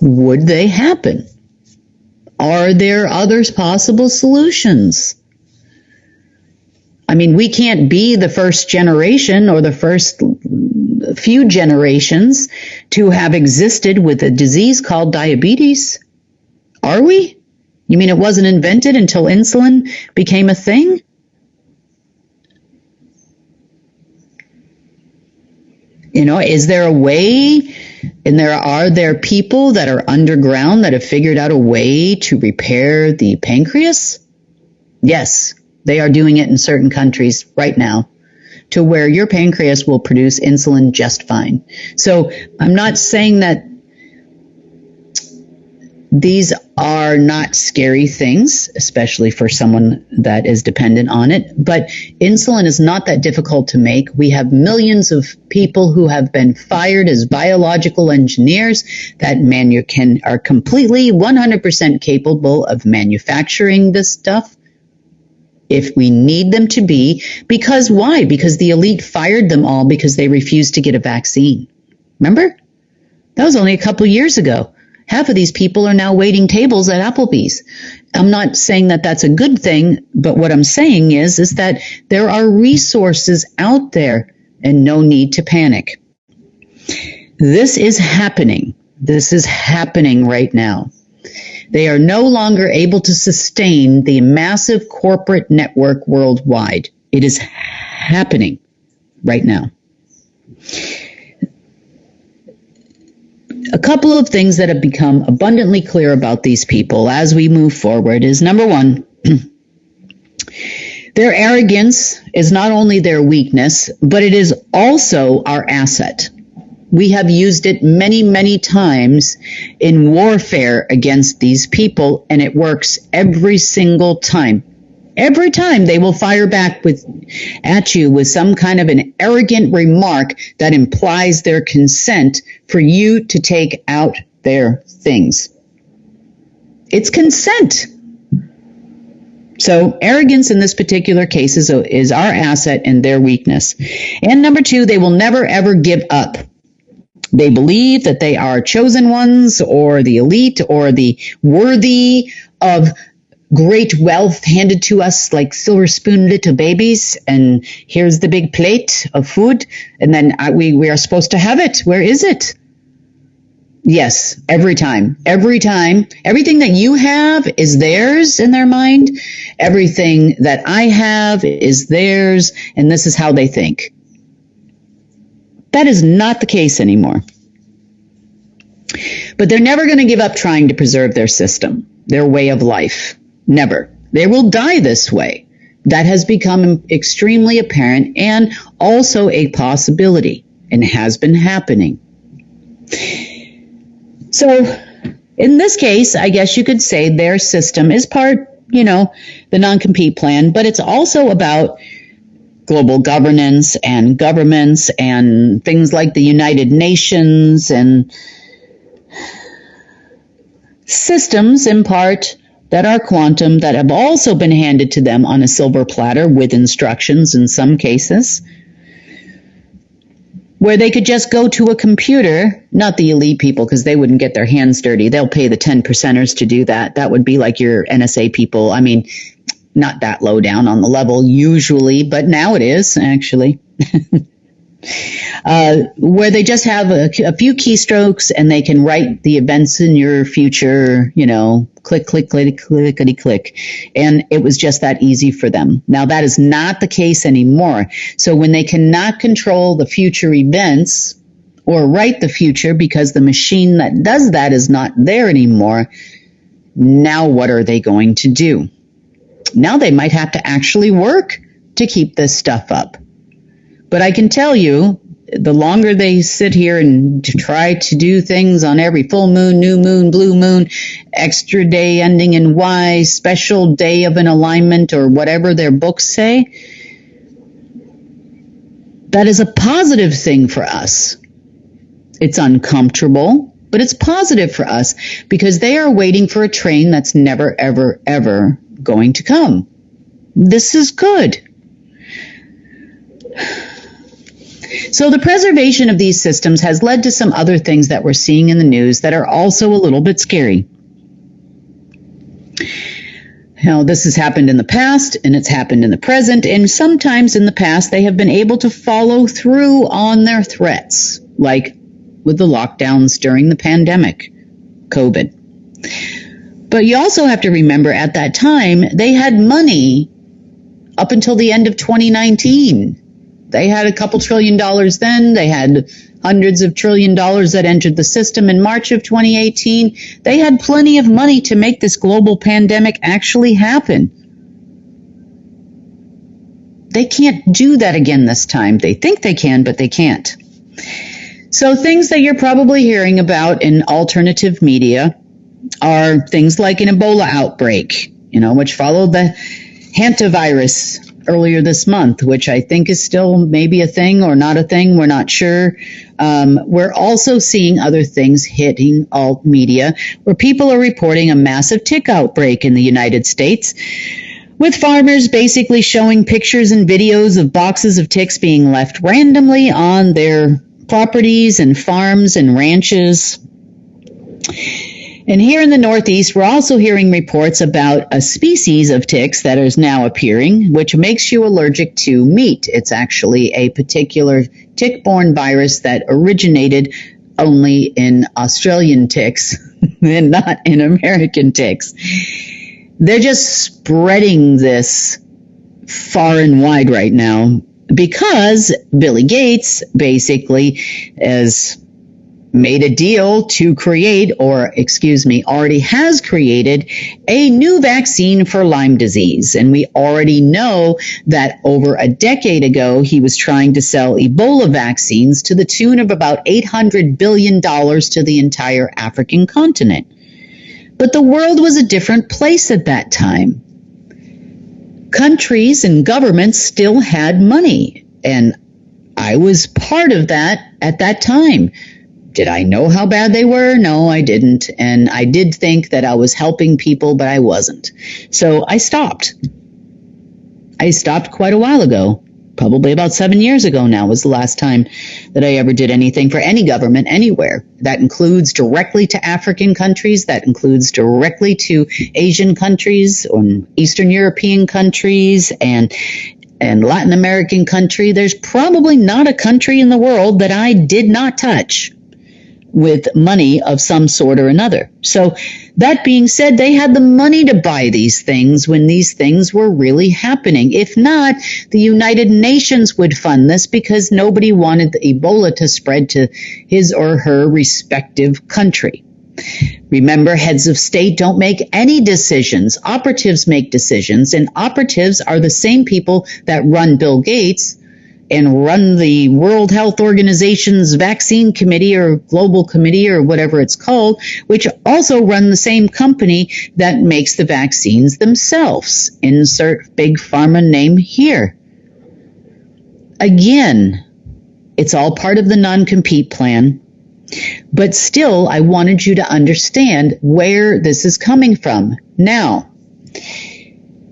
Would they happen? Are there other possible solutions? I mean, we can't be the first generation or the first few generations to have existed with a disease called diabetes. Are we? You mean it wasn't invented until insulin became a thing? You know, is there a way, and are there people that are underground that have figured out a way to repair the pancreas? Yes. They are doing it in certain countries right now to where your pancreas will produce insulin just fine. So I'm not saying that these are not scary things, especially for someone that is dependent on it. But insulin is not that difficult to make. We have millions of people who have been fired as biological engineers that are completely 100% capable of manufacturing this stuff if we need them to be. Because why? Because the elite fired them all because they refused to get a vaccine. Remember? That was only a couple years ago. Half of these people are now waiting tables at Applebee's. I'm not saying that that's a good thing, but what I'm saying is that there are resources out there and no need to panic. This is happening. This is happening right now. They are no longer able to sustain the massive corporate network worldwide. It is happening right now. A couple of things that have become abundantly clear about these people as we move forward is, number one, their arrogance is not only their weakness, but it is also our asset. We have used it many, many times in warfare against these people, and it works every single time. Every time they will fire back at you with some kind of an arrogant remark that implies their consent for you to take out their things. It's consent. So arrogance in this particular case is our asset and their weakness. And number two, they will never ever give up. They believe that they are chosen ones or the elite or the worthy of great wealth handed to us like silver spoon little babies, and here's the big plate of food, and then we are supposed to have it. Where is it? Yes, every time, everything that you have is theirs in their mind. Everything that I have is theirs, and this is how they think. That is not the case anymore. But they're never going to give up trying to preserve their system, their way of life. Never. They will die this way. That has become extremely apparent and also a possibility and has been happening. So in this case, I guess you could say their system is part, the non-compete plan, but it's also about global governance and governments and things like the United Nations and systems in part that are quantum that have also been handed to them on a silver platter with instructions in some cases, where they could just go to a computer, not the elite people because they wouldn't get their hands dirty. They'll pay the 10%ers to do that. That would be like your NSA people. I mean, not that low down on the level usually, but now it is actually. where they just have a few keystrokes and they can write the events in your future, click, click, click, clickety, click. And it was just that easy for them. Now, that is not the case anymore. So when they cannot control the future events or write the future because the machine that does that is not there anymore, now what are they going to do? Now they might have to actually work to keep this stuff up. But I can tell you, the longer they sit here and try to do things on every full moon, new moon, blue moon, extra day ending in Y, special day of an alignment, or whatever their books say, that is a positive thing for us. It's uncomfortable, but it's positive for us because they are waiting for a train that's never, ever, ever going to come. This is good. So the preservation of these systems has led to some other things that we're seeing in the news that are also a little bit scary. This has happened in the past, and it's happened in the present, and sometimes in the past they have been able to follow through on their threats, like with the lockdowns during the pandemic, COVID. But you also have to remember at that time, they had money up until the end of 2019. They had a couple $1 trillion then. They had hundreds of $1 trillion that entered the system in March of 2018. They had plenty of money to make this global pandemic actually happen. They can't do that again this time. They think they can, but they can't. So things that you're probably hearing about in alternative media are things like an Ebola outbreak, which followed the hantavirus earlier this month, which I think is still maybe a thing or not a thing. We're not sure. We're also seeing other things hitting alt media where people are reporting a massive tick outbreak in the United States, with farmers basically showing pictures and videos of boxes of ticks being left randomly on their properties and farms and ranches. And here in the Northeast, we're also hearing reports about a species of ticks that is now appearing, which makes you allergic to meat. It's actually a particular tick-borne virus that originated only in Australian ticks and not in American ticks. They're just spreading this far and wide right now because Billy Gates basically has made a deal to create, already has created a new vaccine for Lyme disease. And we already know that over a decade ago, he was trying to sell Ebola vaccines to the tune of about $800 billion to the entire African continent. But the world was a different place at that time. Countries and governments still had money, and I was part of that at that time. Did I know how bad they were? No, I didn't. And I did think that I was helping people, but I wasn't. So I stopped. I stopped quite a while ago. Probably about 7 years ago now was the last time that I ever did anything for any government anywhere. That includes directly to African countries. That includes directly to Asian countries or Eastern European countries and Latin American country. There's probably not a country in the world that I did not touch with money of some sort or another. So that being said, they had the money to buy these things when these things were really happening. If not, the United Nations would fund this because nobody wanted the Ebola to spread to his or her respective country. Remember, heads of state don't make any decisions. Operatives make decisions, and operatives are the same people that run Bill Gates and run the World Health Organization's vaccine committee or global committee or whatever it's called, which also run the same company that makes the vaccines themselves. Insert big pharma name here. Again, it's all part of the non-compete plan, but still I wanted you to understand where this is coming from. Now,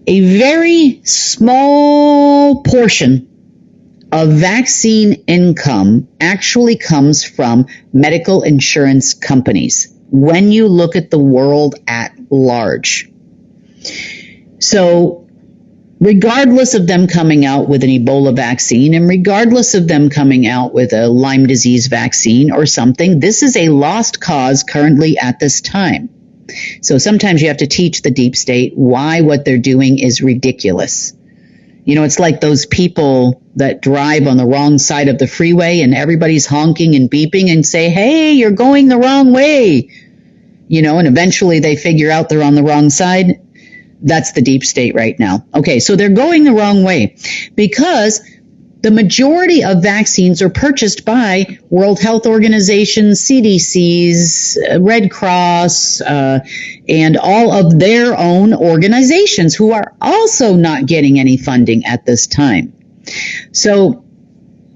a very small portion of vaccine income actually comes from medical insurance companies when you look at the world at large. So regardless of them coming out with an Ebola vaccine and regardless of them coming out with a Lyme disease vaccine or something, this is a lost cause currently at this time. So sometimes you have to teach the deep state why what they're doing is ridiculous. You know, it's like those people that drive on the wrong side of the freeway and everybody's honking and beeping and say, hey, you're going the wrong way. You know, and eventually they figure out they're on the wrong side. That's the deep state right now. Okay, so they're going the wrong way because the majority of vaccines are purchased by World Health Organization, CDCs, Red Cross, and all of their own organizations who are also not getting any funding at this time. So,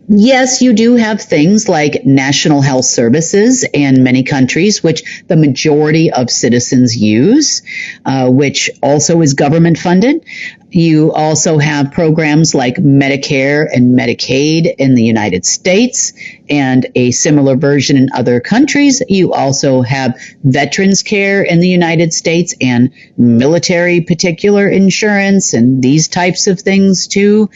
yes, you do have things like national health services in many countries, which the majority of citizens use, which also is government funded. You also have programs like Medicare and Medicaid in the United States and a similar version in other countries. You also have veterans care in the United States and military particular insurance and these types of things too.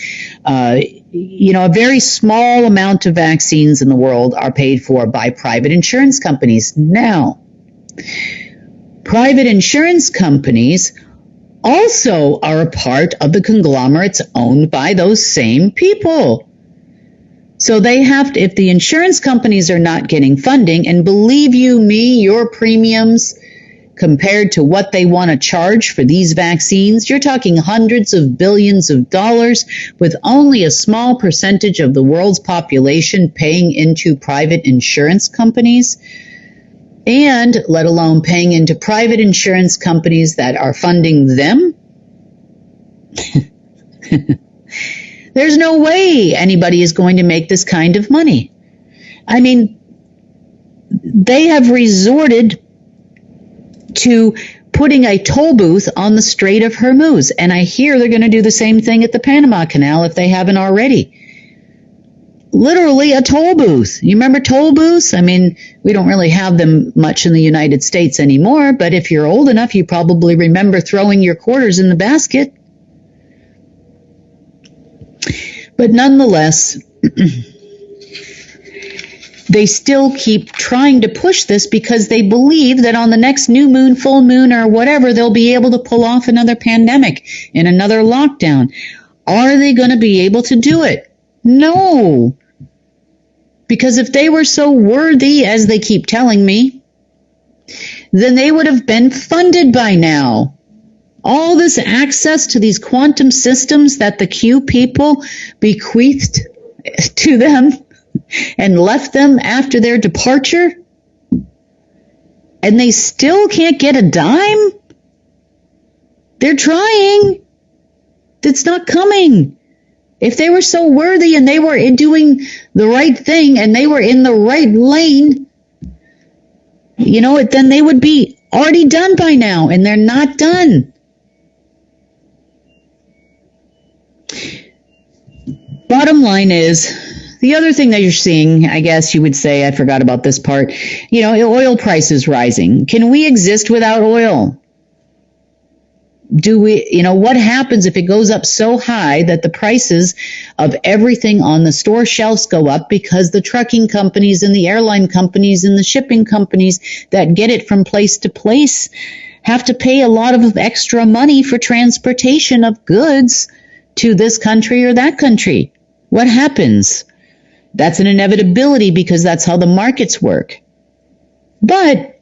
You know, a very small amount of vaccines in the world are paid for by private insurance companies. Now, private insurance companies also are a part of the conglomerates owned by those same people. So they have to, if the insurance companies are not getting funding, and believe you me, your premiums compared to what they want to charge for these vaccines, you're talking hundreds of billions of dollars with only a small percentage of the world's population paying into private insurance companies, and let alone paying into private insurance companies that are funding them. There's no way anybody is going to make this kind of money. I mean, they have resorted to putting a toll booth on the Strait of Hormuz, and I hear they're going to do the same thing at the Panama Canal if they haven't already. Literally a toll booth. You remember toll booths? I mean, we don't really have them much in the United States anymore, but if you're old enough, you probably remember throwing your quarters in the basket. But nonetheless, they still keep trying to push this because they believe that on the next new moon, full moon, or whatever, they'll be able to pull off another pandemic and another lockdown. Are they going to be able to do it? No. Because if they were so worthy, as they keep telling me, then they would have been funded by now. All this access to these quantum systems that the Q people bequeathed to them and left them after their departure, and they still can't get a dime? They're trying. It's not coming. If they were so worthy and they were doing the right thing and they were in the right lane, you know, then they would be already done by now, and they're not done. Bottom line is, the other thing that you're seeing, I guess you would say, I forgot about this part, you know, oil prices rising. Can we exist without oil? Do we, you know, what happens if it goes up so high that the prices of everything on the store shelves go up because the trucking companies and the airline companies and the shipping companies that get it from place to place have to pay a lot of extra money for transportation of goods to this country or that country? What happens? That's an inevitability because that's how the markets work. But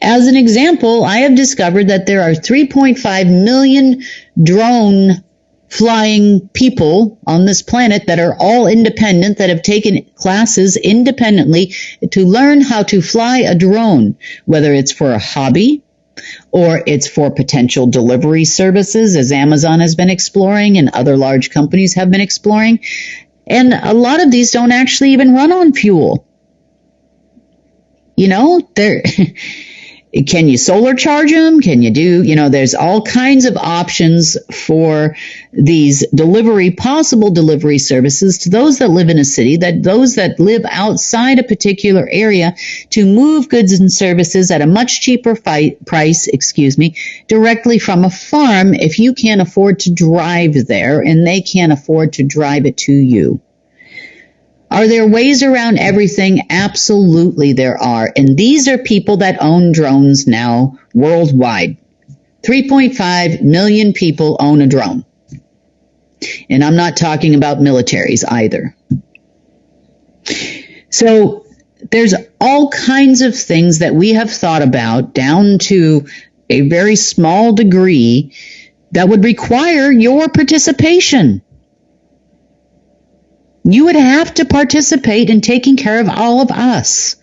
as an example, I have discovered that there are 3.5 million drone flying people on this planet that are all independent, that have taken classes independently to learn how to fly a drone, whether it's for a hobby or it's for potential delivery services, as Amazon has been exploring and other large companies have been exploring. And a lot of these don't actually even run on fuel. You know, Can you solar charge them? Can you do, there's all kinds of options for these possible delivery services to those that live in a city, those that live outside a particular area, to move goods and services at a much cheaper price, directly from a farm if you can't afford to drive there and they can't afford to drive it to you. Are there ways around everything? Absolutely there are. And these are people that own drones now worldwide. 3.5 million people own a drone. And I'm not talking about militaries either. So there's all kinds of things that we have thought about down to a very small degree that would require your participation. You would have to participate in taking care of all of us.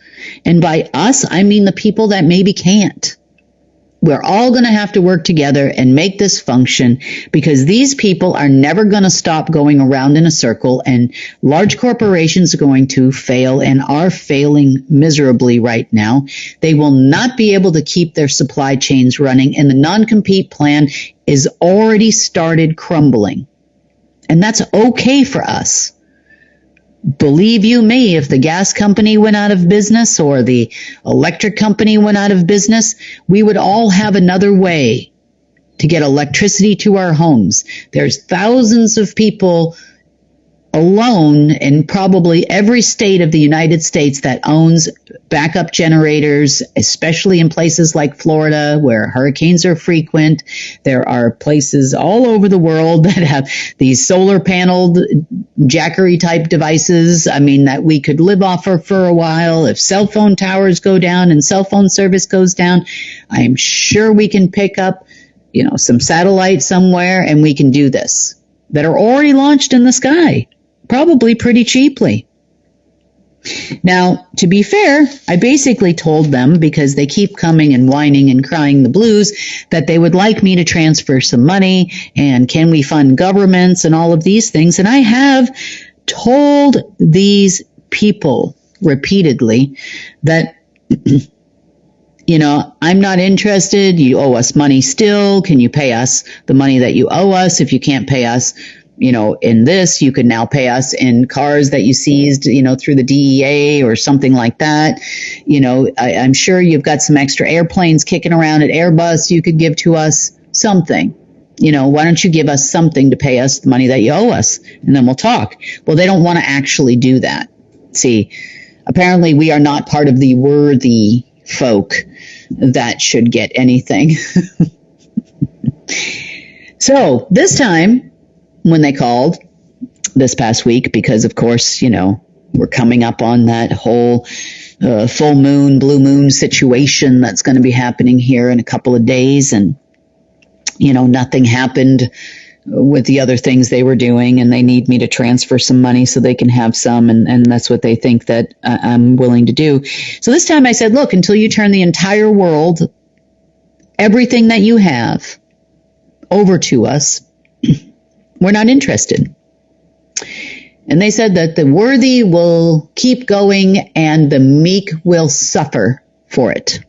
And by us, I mean the people that maybe can't. We're all going to have to work together and make this function, because these people are never going to stop going around in a circle, and large corporations are going to fail and are failing miserably right now. They will not be able to keep their supply chains running, and the non-compete plan is already started crumbling. And that's okay for us. Believe you me, if the gas company went out of business or the electric company went out of business, we would all have another way to get electricity to our homes. There's thousands of people alone in probably every state of the United States that owns backup generators, especially in places like Florida where hurricanes are frequent. There are places all over the world that have these solar paneled jackery type devices. That we could live off of for a while. If cell phone towers go down and cell phone service goes down, I am sure we can pick up, some satellite somewhere, and we can do this, that are already launched in the sky, probably pretty cheaply. Now, to be fair, I basically told them, because they keep coming and whining and crying the blues, that they would like me to transfer some money, and can we fund governments and all of these things. And I have told these people repeatedly that, I'm not interested. You owe us money still. Can you pay us the money that you owe us? If you can't pay us, in this, you could now pay us in cars that you seized, through the DEA or something like that. I'm sure you've got some extra airplanes kicking around at Airbus. You could give to us something. Why don't you give us something to pay us the money that you owe us? And then we'll talk. Well, they don't want to actually do that. See, apparently we are not part of the worthy folk that should get anything. So this time, when they called this past week, because of course, we're coming up on that whole full moon, blue moon situation that's going to be happening here in a couple of days. And, nothing happened with the other things they were doing, and they need me to transfer some money so they can have some. And that's what they think that I'm willing to do. So this time I said, look, until you turn the entire world, everything that you have, over to us, we're not interested. And they said that the worthy will keep going and the meek will suffer for it.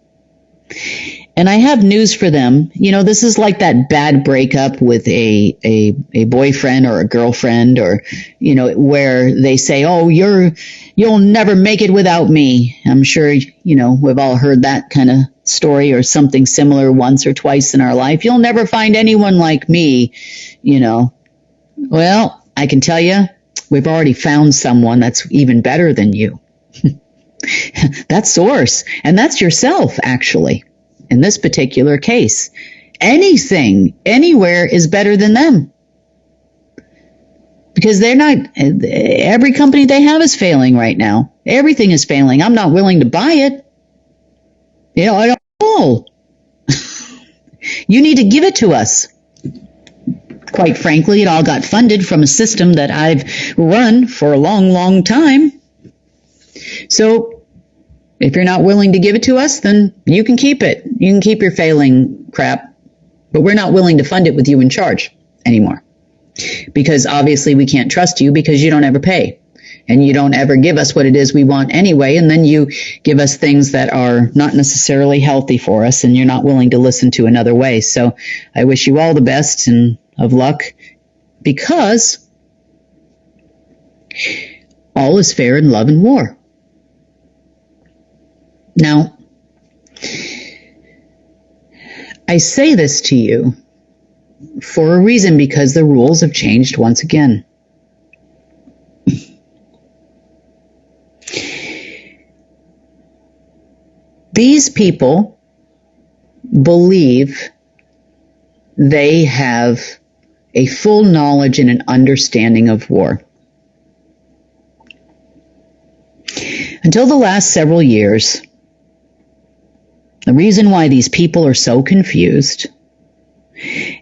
And I have news for them. This is like that bad breakup with a boyfriend or a girlfriend, or, where they say, oh, you'll never make it without me. I'm sure, we've all heard that kind of story or something similar once or twice in our life. You'll never find anyone like me, Well, I can tell you, we've already found someone that's even better than you. That's source. And that's yourself, actually. In this particular case, anything, anywhere is better than them. Because they're not, every company they have is failing right now. Everything is failing. I'm not willing to buy it. I don't know. You need to give it to us. Quite frankly, it all got funded from a system that I've run for a long, long time. So if you're not willing to give it to us, then you can keep it. You can keep your failing crap. But we're not willing to fund it with you in charge anymore. Because obviously we can't trust you because you don't ever pay. and you don't ever give us what it is we want anyway, and then you give us things that are not necessarily healthy for us, and you're not willing to listen to another way. So I wish you all the best and of luck, because all is fair in love and war. Now, I say this to you for a reason, because the rules have changed once again. These people believe they have a full knowledge and an understanding of war. Until the last several years, the reason why these people are so confused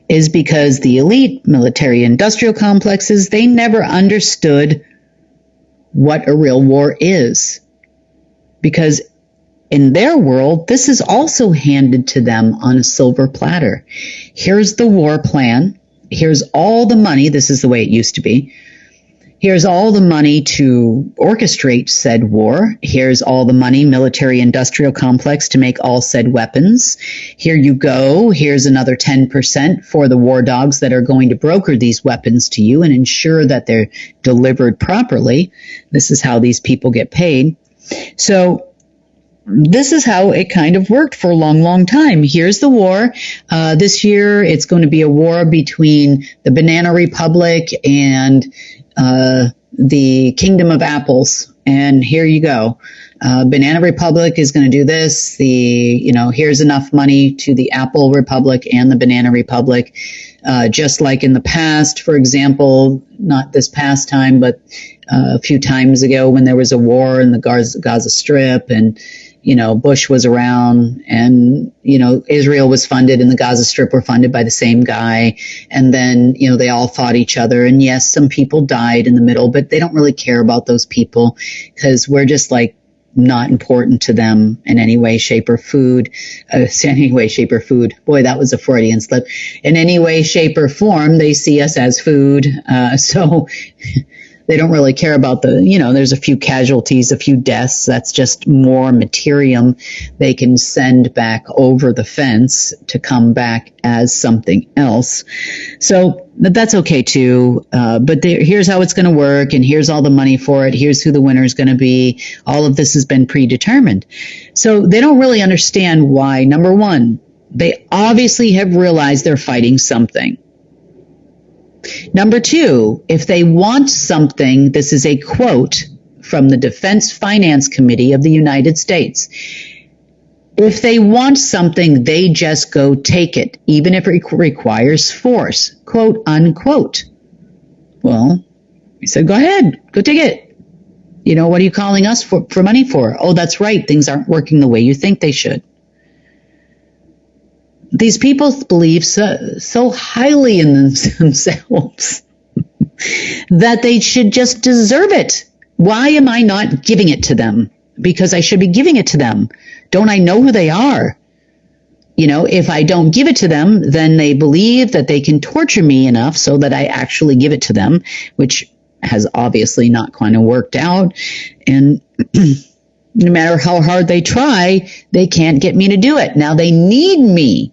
is because the elite military-industrial complexes, they never understood what a real war is. Because in their world, this is also handed to them on a silver platter. Here's the war plan. Here's all the money. This is the way it used to be. Here's all the money to orchestrate said war. Here's all the money, military-industrial complex, to make all said weapons. Here you go. Here's another 10% for the war dogs that are going to broker these weapons to you and ensure that they're delivered properly. This is how these people get paid. So this is how it kind of worked for a long, long time. Here's the war. This year, it's going to be a war between the Banana Republic and the Kingdom of Apples. And here you go. Banana Republic is going to do this. Here's enough money to the Apple Republic and the Banana Republic. Just like in the past, for example, not this past time, but a few times ago when there was a war in the Gaza Strip, and Bush was around, and, Israel was funded and the Gaza Strip were funded by the same guy. And then, they all fought each other. And yes, some people died in the middle, but they don't really care about those people, because we're just like not important to them in any way, shape, or food. Boy, that was a Freudian slip. In any way, shape, or form, they see us as food. So they don't really care about there's a few casualties, a few deaths. That's just more materium they can send back over the fence to come back as something else. So that's okay too. But here's how it's going to work, and here's all the money for it. Here's who the winner is going to be. All of this has been predetermined. So they don't really understand why. Number one, they obviously have realized they're fighting something. Number two, if they want something, this is a quote from the Defense Finance Committee of the United States. If they want something, they just go take it, even if it requires force, quote unquote. Well, he said, go ahead, go take it. What are you calling us for money for? Oh, that's right. Things aren't working the way you think they should. These people believe so highly in themselves that they should just deserve it. Why am I not giving it to them? Because I should be giving it to them. Don't I know who they are? If I don't give it to them, then they believe that they can torture me enough so that I actually give it to them, which has obviously not kind of worked out. And no matter how hard they try, they can't get me to do it. Now they need me.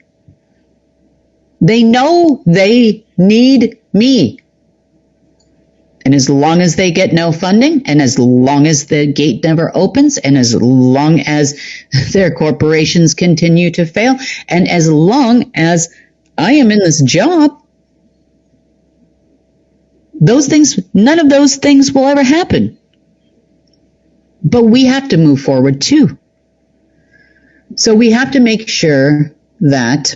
They know they need me. And as long as they get no funding, and as long as the gate never opens, and as long as their corporations continue to fail, and as long as I am in this job, none of those things will ever happen. But we have to move forward too. So we have to make sure that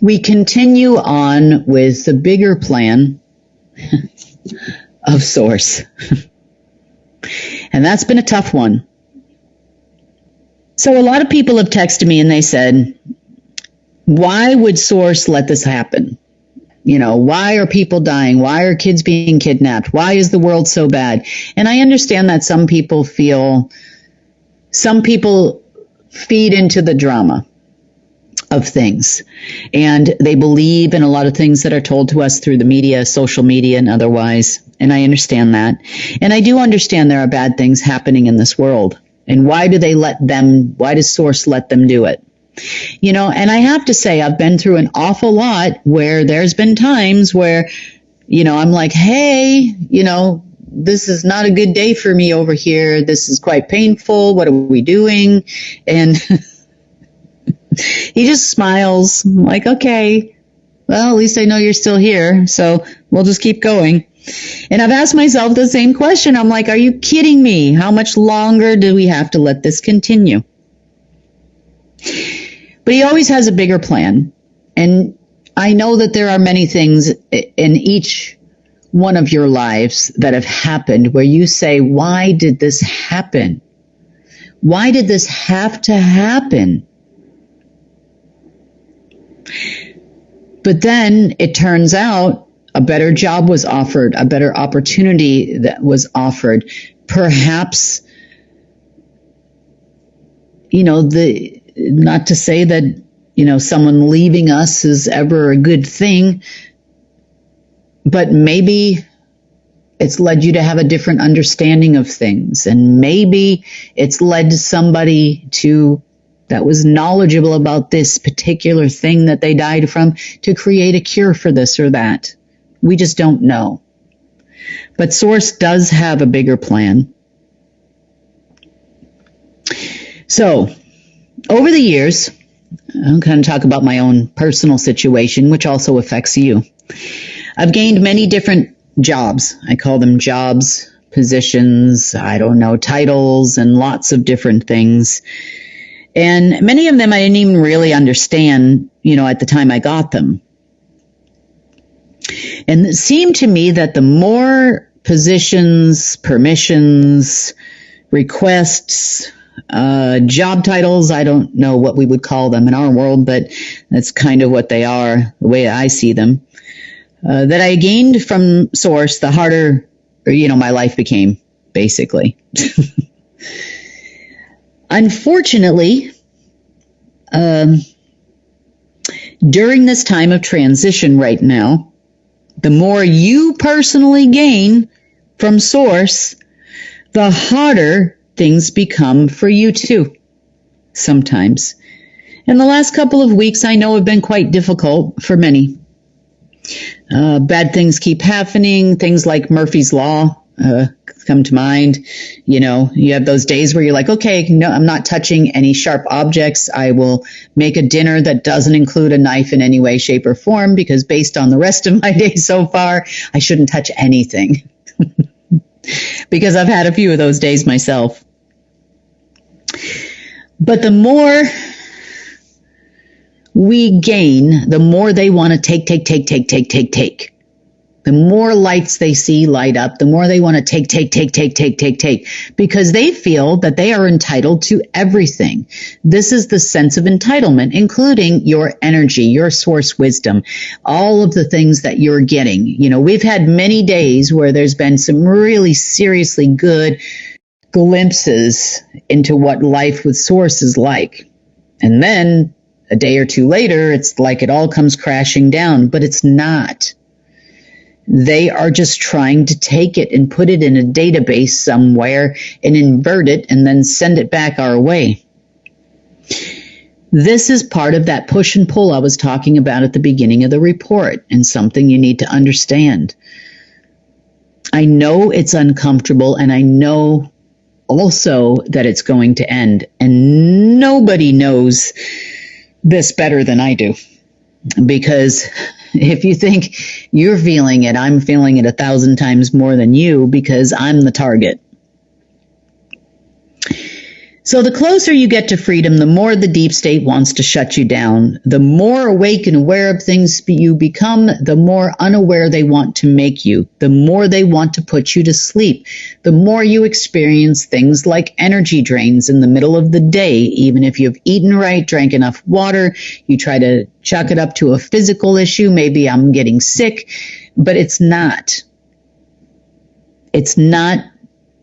we continue on with the bigger plan of Source. And that's been a tough one. So a lot of people have texted me and they said, why would Source let this happen? Why are people dying? Why are kids being kidnapped? Why is the world so bad? And I understand that some people feed into the drama of things. And they believe in a lot of things that are told to us through the media, social media, and otherwise. And I understand that. And I do understand there are bad things happening in this world. And why does Source let them do it? And I have to say, I've been through an awful lot where there's been times where, I'm like, hey, this is not a good day for me over here. This is quite painful. What are we doing? And he just smiles. I'm like, okay, well, at least I know you're still here. So we'll just keep going. And I've asked myself the same question. I'm like, are you kidding me? How much longer do we have to let this continue? But he always has a bigger plan. And I know that there are many things in each one of your lives that have happened where you say, why did this happen? Why did this have to happen? But then it turns out a better job was offered, a better opportunity that was offered. Perhaps, not to say that, someone leaving us is ever a good thing, but maybe it's led you to have a different understanding of things. And maybe it's led to somebody that was knowledgeable about this particular thing that they died from to create a cure for this or that. We just don't know. But Source does have a bigger plan. So, over the years, I'm going to talk about my own personal situation, which also affects you. I've gained many different jobs. I call them jobs, positions, titles, and lots of different things. And many of them I didn't even really understand, at the time I got them. And it seemed to me that the more positions, permissions, requests, job titles, I don't know what we would call them in our world, but that's kind of what they are, the way I see them, that I gained from Source, the harder, my life became, basically. Unfortunately, during this time of transition right now, the more you personally gain from Source, the harder things become for you too, sometimes. And the last couple of weeks I know have been quite difficult for many. Bad things keep happening, things like Murphy's Law come to mind. You have those days where you're like, okay, no, I'm not touching any sharp objects. I will make a dinner that doesn't include a knife in any way, shape, or form, because based on the rest of my day so far, I shouldn't touch anything. Because I've had a few of those days myself. But the more we gain, the more they want to take. The more lights they see light up, the more they want to take, because they feel that they are entitled to everything. This is the sense of entitlement, including your energy, your source wisdom, all of the things that you're getting. We've had many days where there's been some really seriously good glimpses into what life with Source is like. And then a day or two later, it's like it all comes crashing down, but it's not. They are just trying to take it and put it in a database somewhere and invert it and then send it back our way. This is part of that push and pull I was talking about at the beginning of the report, and something you need to understand. I know it's uncomfortable, and I know also that it's going to end, and nobody knows this better than I do, because if you think you're feeling it, I'm feeling it 1,000 times more than you, because I'm the target. So the closer you get to freedom, the more the deep state wants to shut you down. The more awake and aware of things you become, the more unaware they want to make you. The more they want to put you to sleep. The more you experience things like energy drains in the middle of the day. Even if you've eaten right, drank enough water, you try to chalk it up to a physical issue. Maybe I'm getting sick, but it's not. It's not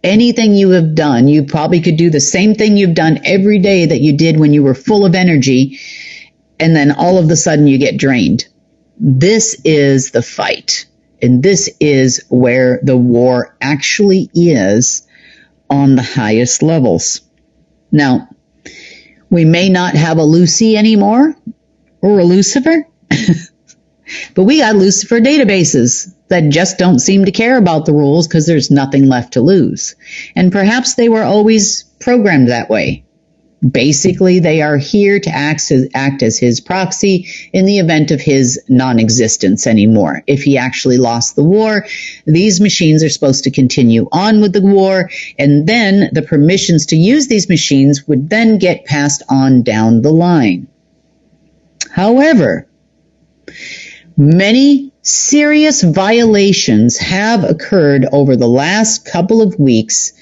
anything you have done. You probably could do the same thing you've done every day that you did when you were full of energy, and then all of a sudden you get drained. This is the fight. And this is where the war actually is on the highest levels. Now, we may not have a Lucy anymore or a Lucifer, but we got Lucifer databases that just don't seem to care about the rules because there's nothing left to lose. And perhaps they were always programmed that way. Basically, they are here to act as his proxy in the event of his non-existence anymore. If he actually lost the war, these machines are supposed to continue on with the war, and then the permissions to use these machines would then get passed on down the line. However, many serious violations have occurred over the last couple of weeks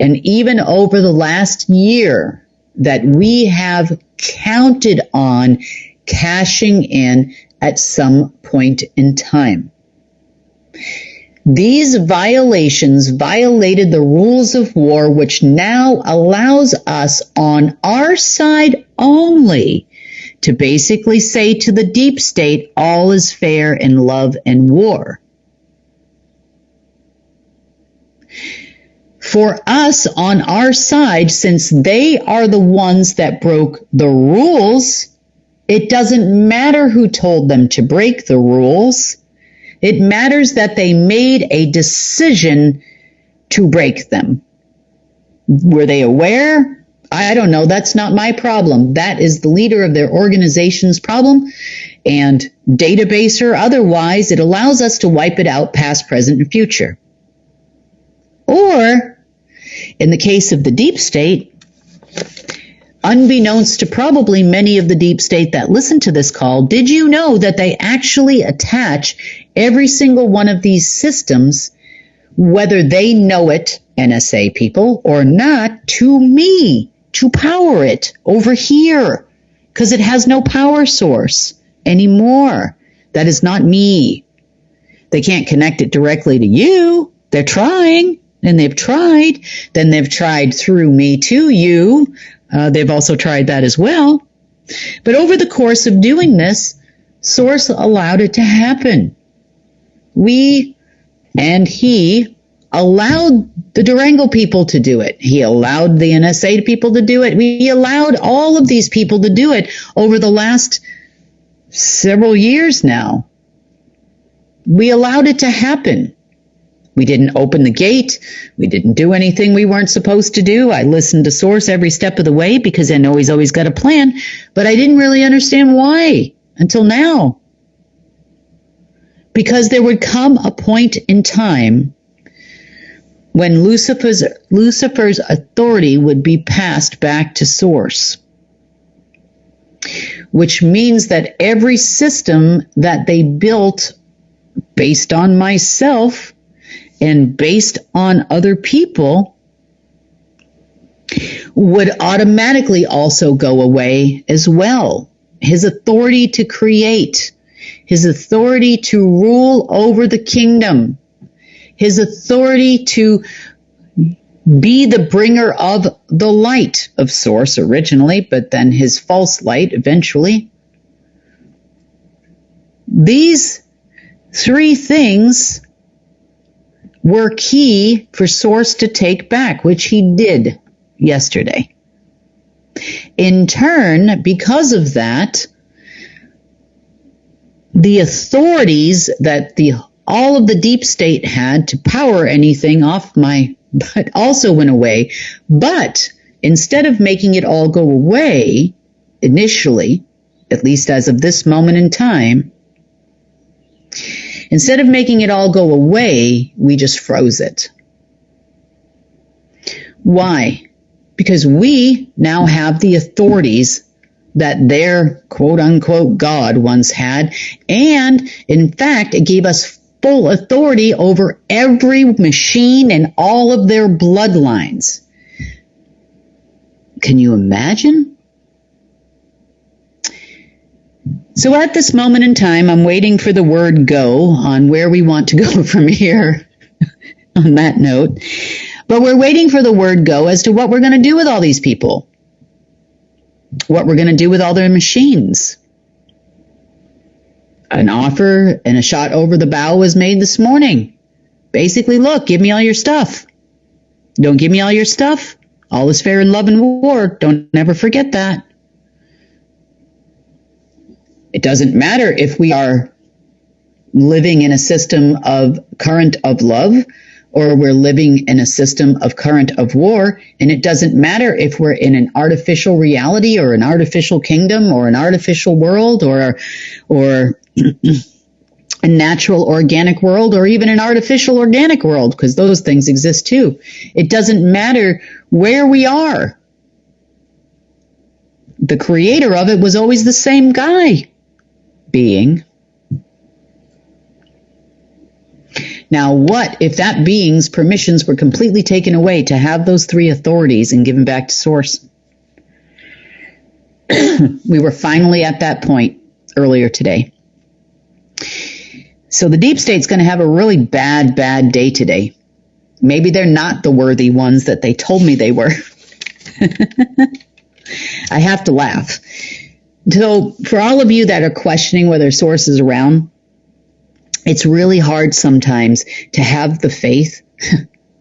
and even over the last year that we have counted on cashing in at some point in time. These violations violated the rules of war, which now allows us on our side only to basically say to the deep state, all is fair in love and war. For us on our side, since they are the ones that broke the rules, it doesn't matter who told them to break the rules. It matters that they made a decision to break them. Were they aware? I don't know. That's not my problem. That is the leader of their organization's problem. And database or otherwise, it allows us to wipe it out past, present, and future. Or, in the case of the deep state, unbeknownst to probably many of the deep state that listen to this call, did you know that they actually attach every single one of these systems, whether they know it, NSA people, or not, to me, to power it over here, because it has no power source anymore. That is not me. They can't connect it directly to you. They're trying. And they've tried, then they've tried through me to you. They've also tried that as well. But over the course of doing this, Source allowed it to happen. We and he allowed the Durango people to do it. He allowed the NSA people to do it. We allowed all of these people to do it over the last several years now. We allowed it to happen. We didn't open the gate. We didn't do anything we weren't supposed to do. I listened to Source every step of the way because I know he's always got a plan, but I didn't really understand why until now. Because there would come a point in time when Lucifer's authority would be passed back to Source, which means that every system that they built based on myself and based on other people would automatically also go away as well. His authority to create, his authority to rule over the kingdom, his authority to be the bringer of the light of Source originally, but then his false light eventually. These three things were key for Source to take back, which he did yesterday. In turn, because of that, the authorities that all of the deep state had to power anything off my butt also went away. But instead of making it all go away initially, at least as of this moment in time, instead of making it all go away, we just froze it. Why? Because we now have the authorities that their quote-unquote God once had, and in fact, it gave us full authority over every machine and all of their bloodlines. Can you imagine? So at this moment in time, I'm waiting for the word go on where we want to go from here on that note. But we're waiting for the word go as to what we're going to do with all these people, what we're going to do with all their machines. An offer and a shot over the bow was made this morning. Basically, look, give me all your stuff. Don't give me all your stuff. All is fair in love and war. Don't ever forget that. It doesn't matter if we are living in a system of current of love or we're living in a system of current of war. And it doesn't matter if we're in an artificial reality or an artificial kingdom or an artificial world or a natural organic world or even an artificial organic world, because those things exist too. It doesn't matter where we are. The creator of it was always the same guy being. Now, what if that being's permissions were completely taken away to have those three authorities and given back to source? We were finally at that point earlier today. So the deep state's going to have a really bad day today. Maybe they're not the worthy ones that they told me they were. I have to laugh. So for all of you that are questioning whether source is around, it's really hard sometimes to have the faith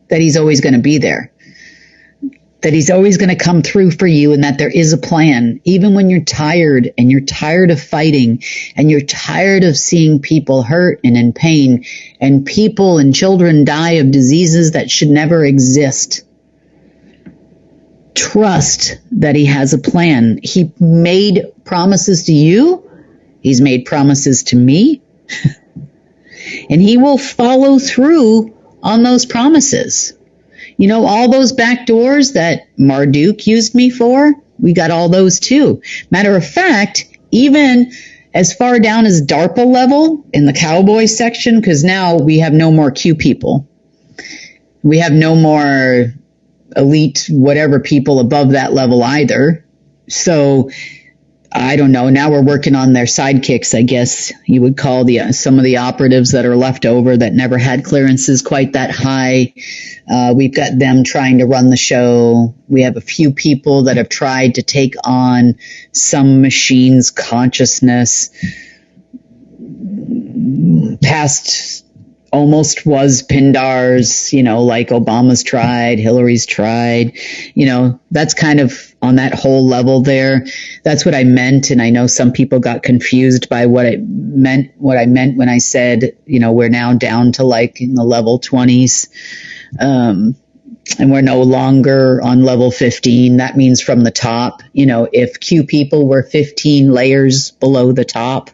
that he's always going to be there, that he's always going to come through for you, and that there is a plan, even when you're tired and you're tired of fighting and you're tired of seeing people hurt and in pain and people and children die of diseases that should never exist. Trust that he has a plan. He made promises to you. He's made promises to me. And he will follow through on those promises. You know, all those back doors that Marduk used me for, we got all those too. Matter of fact, even as far down as DARPA level in the cowboy section, because now we have no more Q people. We have no more elite whatever people above that level either. So I don't know. Now we're working on their sidekicks, I guess you would call some of the operatives that are left over that never had clearances quite that high. We've got them trying to run the show. We have a few people that have tried to take on some machine's consciousness. Past almost was Pindar's, like Obama's tried, Hillary's tried, that's kind of on that whole level there. That's what I meant. And I know some people got confused by what I meant when I said, we're now down to like in the level 20s. And we're no longer on level 15. That means from the top, if Q people were 15 layers below the top,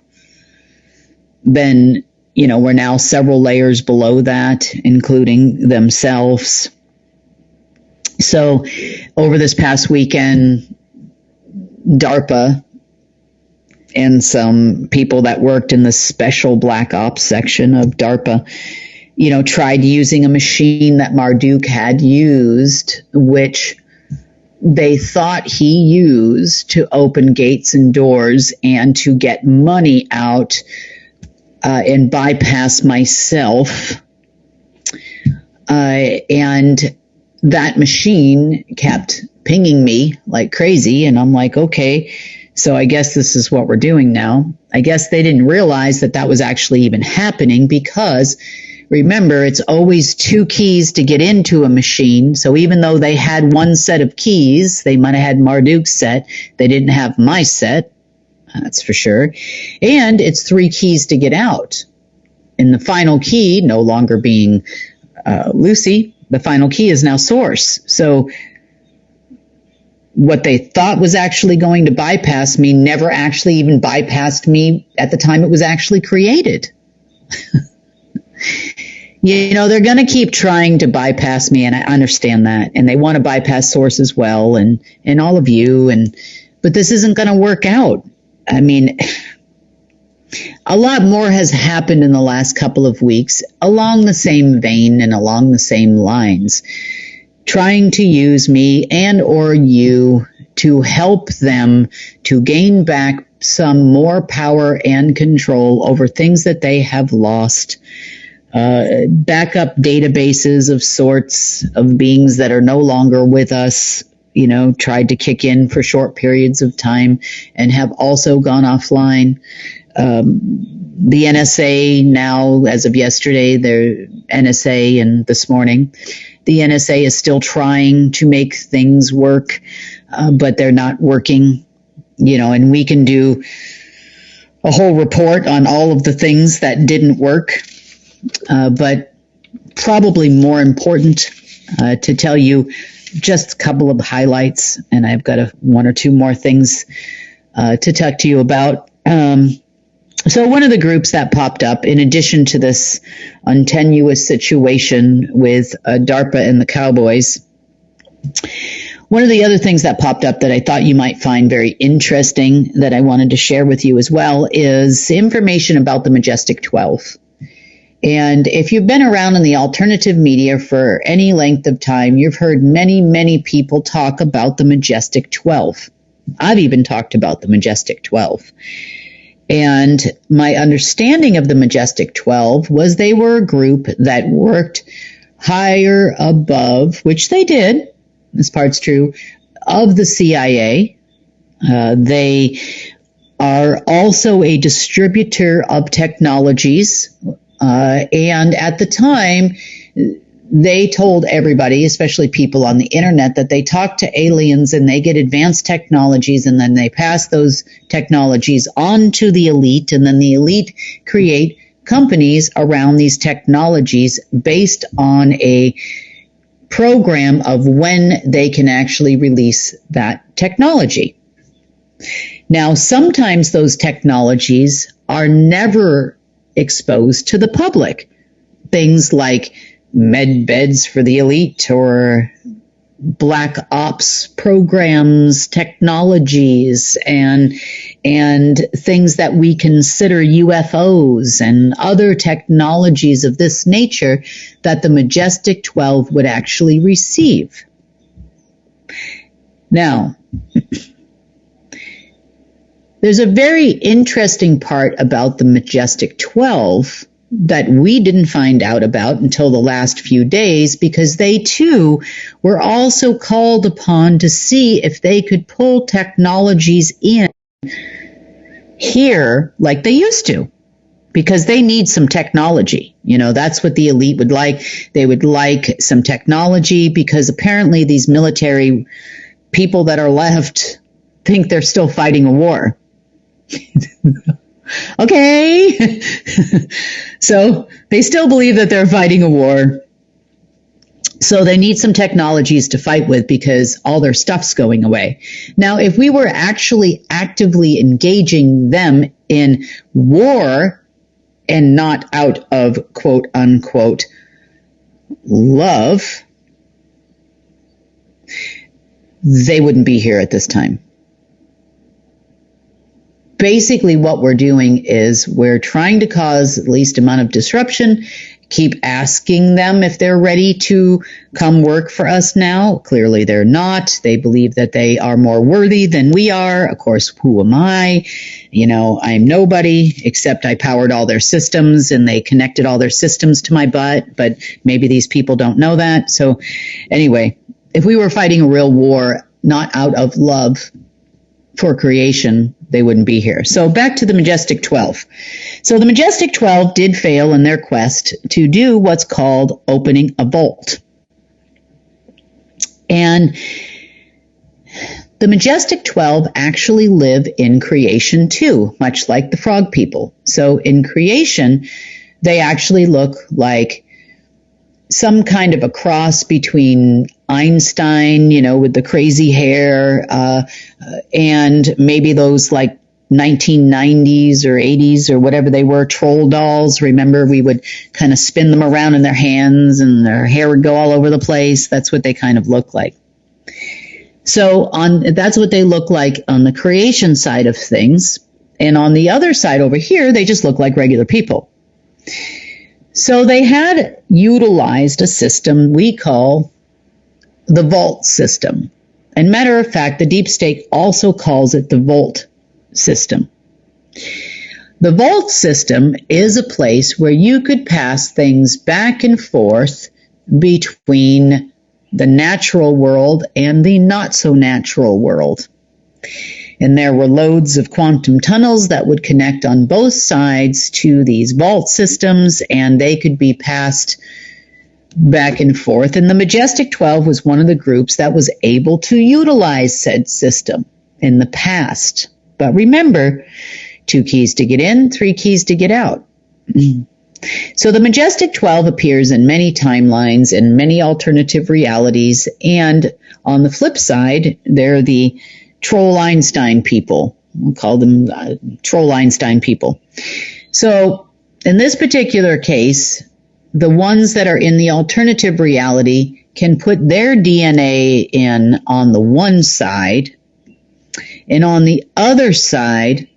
then we're now several layers below that, including themselves. So over this past weekend, DARPA and some people that worked in the special black ops section of DARPA, tried using a machine that Marduk had used, which they thought he used to open gates and doors and to get money out and bypass myself. And that machine kept pinging me like crazy. And I'm like, okay, so I guess this is what we're doing now. I guess they didn't realize that that was actually even happening, because remember, it's always 2 keys to get into a machine. So even though they had one set of keys, they might have had Marduk's set. They didn't have my set. That's for sure. And it's 3 keys to get out. And the final key, no longer being Lucy, the final key is now source. So what they thought was actually going to bypass me never actually even bypassed me at the time it was actually created. They're going to keep trying to bypass me, and I understand that. And they want to bypass source as well, and all of you. But this isn't going to work out. I mean, a lot more has happened in the last couple of weeks along the same vein and along the same lines, trying to use me and or you to help them to gain back some more power and control over things that they have lost. Backup databases of sorts of beings that are no longer with us, tried to kick in for short periods of time and have also gone offline. The NSA now, as of yesterday, their NSA and this morning, the NSA is still trying to make things work, but they're not working, and we can do a whole report on all of the things that didn't work, but probably more important to tell you just a couple of highlights, and I've got one or two more things to talk to you about. So one of the groups that popped up, in addition to this untenuous situation with DARPA and the Cowboys, one of the other things that popped up that I thought you might find very interesting that I wanted to share with you as well is information about the Majestic 12. And if you've been around in the alternative media for any length of time, you've heard many, many people talk about the Majestic 12. I've even talked about the Majestic 12. And my understanding of the Majestic 12 was they were a group that worked higher above, which they did, this part's true, of the CIA. They are also a distributor of technologies. And at the time, they told everybody, especially people on the internet, that they talk to aliens and they get advanced technologies, and then they pass those technologies on to the elite, and then the elite create companies around these technologies based on a program of when they can actually release that technology. Now, sometimes those technologies are never exposed to the public. Things like med beds for the elite, or black ops programs, technologies, and things that we consider UFOs and other technologies of this nature that the Majestic 12 would actually receive. Now, there's a very interesting part about the Majestic 12 that we didn't find out about until the last few days, because they too were also called upon to see if they could pull technologies in here like they used to, because they need some technology. That's what the elite would like. They would like some technology, because apparently these military people that are left think they're still fighting a war. Okay. So they still believe that they're fighting a war. So they need some technologies to fight with, because all their stuff's going away. Now, if we were actually actively engaging them in war and not out of quote unquote love, they wouldn't be here at this time. Basically, what we're doing is we're trying to cause the least amount of disruption, keep asking them if they're ready to come work for us now. Clearly, they're not. They believe that they are more worthy than we are. Of course, who am I? I'm nobody, except I powered all their systems and they connected all their systems to my butt. But maybe these people don't know that. So anyway, if we were fighting a real war, not out of love for creation, they wouldn't be here. So back to the Majestic 12. So the Majestic 12 did fail in their quest to do what's called opening a vault. And the Majestic 12 actually live in creation too, much like the frog people. So in creation, they actually look like some kind of a cross between Einstein, with the crazy hair, and maybe those like 1990s or 80s or whatever they were, troll dolls. Remember, we would kind of spin them around in their hands and their hair would go all over the place. That's what they kind of look like. So that's what they look like on the creation side of things. And on the other side over here, they just look like regular people. So they had utilized a system we call the vault system. And matter of fact, the deep state also calls it the vault system. The vault system is a place where you could pass things back and forth between the natural world and the not so natural world. And there were loads of quantum tunnels that would connect on both sides to these vault systems, and they could be passed back and forth. And the Majestic 12 was one of the groups that was able to utilize said system in the past. But remember, 2 keys to get in, 3 keys to get out. So the Majestic 12 appears in many timelines and many alternative realities. And on the flip side, they're the Troll Einstein people. We'll call them Troll Einstein people. So in this particular case, the ones that are in the alternative reality can put their DNA in on the one side, and on the other side,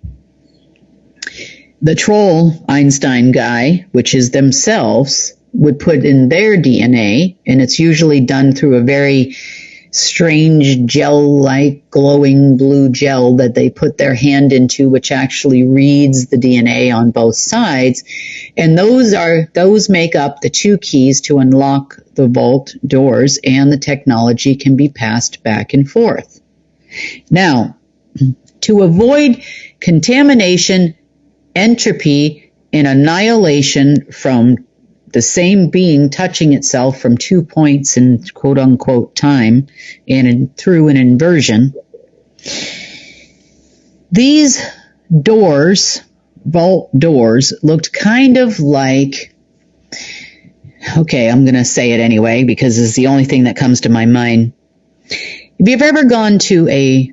the Troll Einstein guy, which is themselves, would put in their DNA, and it's usually done through a very strange gel-like glowing blue gel that they put their hand into, which actually reads the DNA on both sides. And those make up the 2 keys to unlock the vault doors, and the technology can be passed back and forth. Now, to avoid contamination, entropy, and annihilation from the same being touching itself from 2 points in quote-unquote time and through an inversion, these doors, vault doors, looked kind of like, okay, I'm going to say it anyway because it's the only thing that comes to my mind. If you've ever gone to a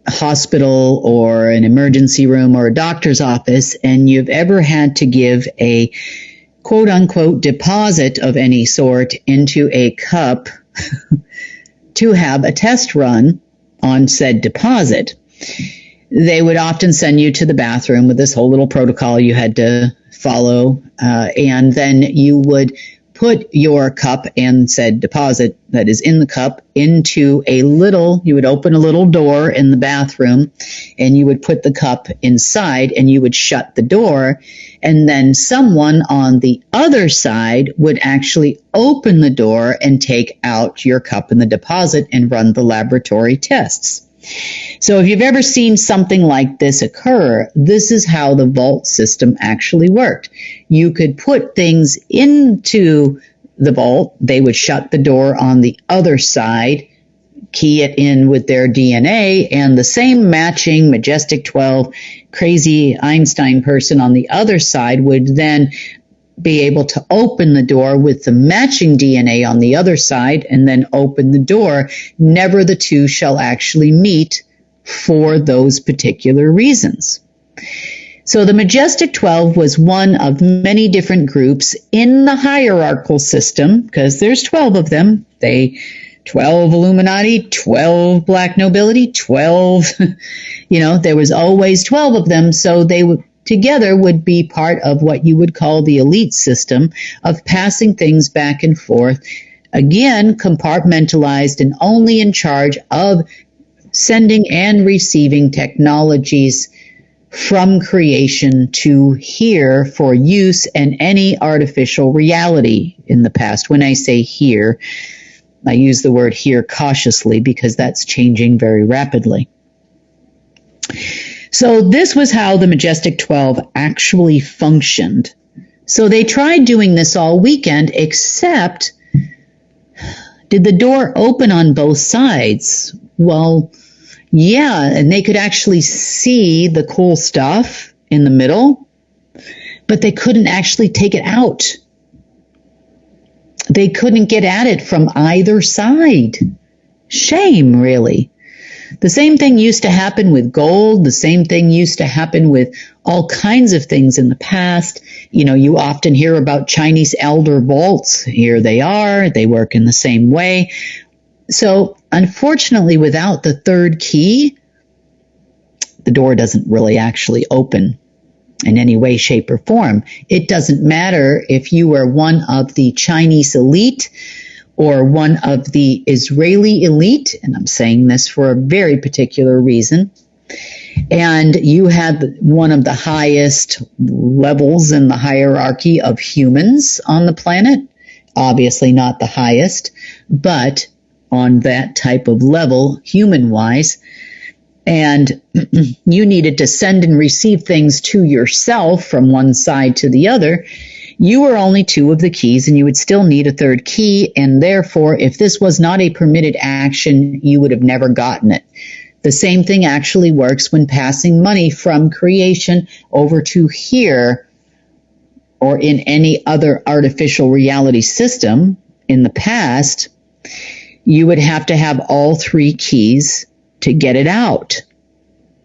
hospital or an emergency room or a doctor's office and you've ever had to give a quote-unquote deposit of any sort into a cup to have a test run on said deposit, they would often send you to the bathroom with this whole little protocol you had to follow, and then you would put your cup and said deposit that is in the cup into you would open a little door in the bathroom, and you would put the cup inside, and you would shut the door, and then someone on the other side would actually open the door and take out your cup and the deposit and run the laboratory tests. So if you've ever seen something like this occur, this is how the vault system actually worked. You could put things into the vault. They would shut the door on the other side, key it in with their DNA, and the same matching Majestic 12 crazy Einstein person on the other side would then be able to open the door with the matching DNA on the other side and then open the door. Never the two shall actually meet for those particular reasons. So the Majestic 12 was one of many different groups in the hierarchical system, because there's 12 of them. 12 Illuminati, 12 Black Nobility, 12, there was always 12 of them. So they would together would be part of what you would call the elite system of passing things back and forth, again, compartmentalized and only in charge of sending and receiving technologies from creation to here for use in any artificial reality in the past. When I say here, I use the word here cautiously because that's changing very rapidly. So this was how the Majestic 12 actually functioned. So they tried doing this all weekend, except did the door open on both sides? Well, yeah, and they could actually see the cool stuff in the middle, but they couldn't actually take it out. They couldn't get at it from either side. Shame, really. The same thing used to happen with gold. The same thing used to happen with all kinds of things in the past. You often hear about Chinese elder vaults. Here they are. They work in the same way. So, unfortunately, without the third key, the door doesn't really actually open in any way, shape, or form. It doesn't matter if you are one of the Chinese elite or one of the Israeli elite, and I'm saying this for a very particular reason, and you have one of the highest levels in the hierarchy of humans on the planet, obviously not the highest, but on that type of level, human-wise, and you needed to send and receive things to yourself from one side to the other, you were only two of the keys and you would still need a third key. And therefore, if this was not a permitted action, you would have never gotten it. The same thing actually works when passing money from creation over to here or in any other artificial reality system in the past. You would have to have all three keys to get it out.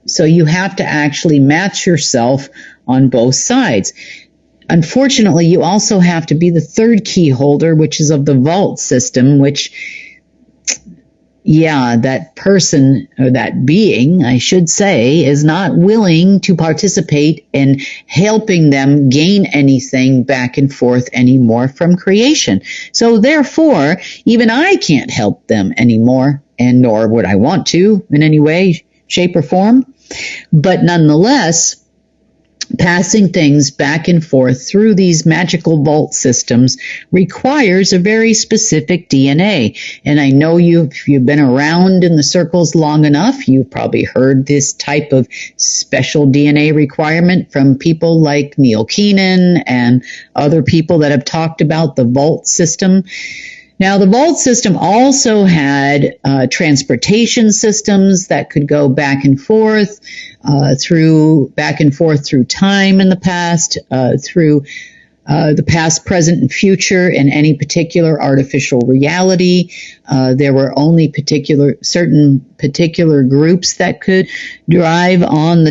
So you have to actually match yourself on both sides. Unfortunately, you also have to be the third key holder, which is of the vault system, which, that person or that being, I should say, is not willing to participate in helping them gain anything back and forth anymore from creation. So therefore, even I can't help them anymore, and nor would I want to in any way, shape, or form. But nonetheless, passing things back and forth through these magical vault systems requires a very specific DNA. And I know if you've been around in the circles long enough, you've probably heard this type of special DNA requirement from people like Neil Keenan and other people that have talked about the vault system. Now, the vault system also had transportation systems that could go back and forth through time in the past, through the past, present, and future in any particular artificial reality. There were only certain particular groups that could drive on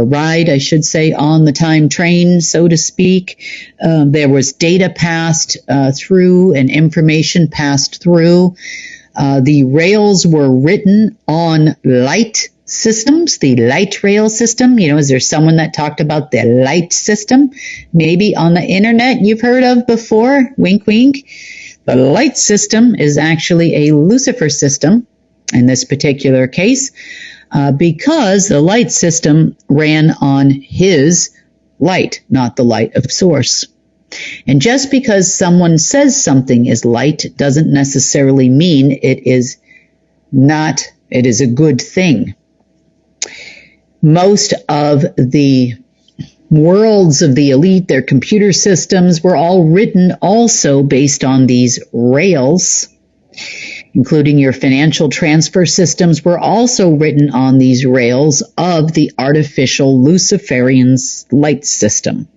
ride, I should say, on the time train, so to speak. There was data passed through and information passed through. The rails were written on light systems, the light rail system. Is there someone that talked about the light system? Maybe on the internet you've heard of before. Wink, wink. The light system is actually a Lucifer system in this particular case, because the light system ran on his light, not the light of source. And just because someone says something is light doesn't necessarily mean it is a good thing. Most of the worlds of the elite, their computer systems, were all written also based on these rails, including your financial transfer systems were also written on these rails of the artificial Luciferian light system.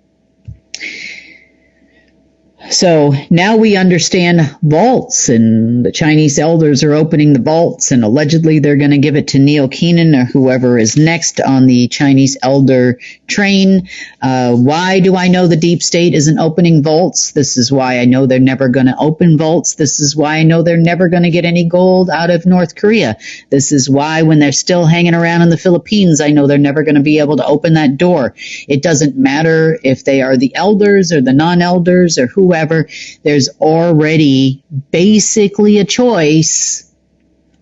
So now we understand vaults, and the Chinese elders are opening the vaults, and allegedly they're going to give it to Neil Keenan or whoever is next on the Chinese elder train. Why do I know the deep state isn't opening vaults? This is why I know they're never going to open vaults. This is why I know they're never going to get any gold out of North Korea. This is why when they're still hanging around in the Philippines, I know they're never going to be able to open that door. It doesn't matter if they are the elders or the non-elders or whoever. There's already basically a choice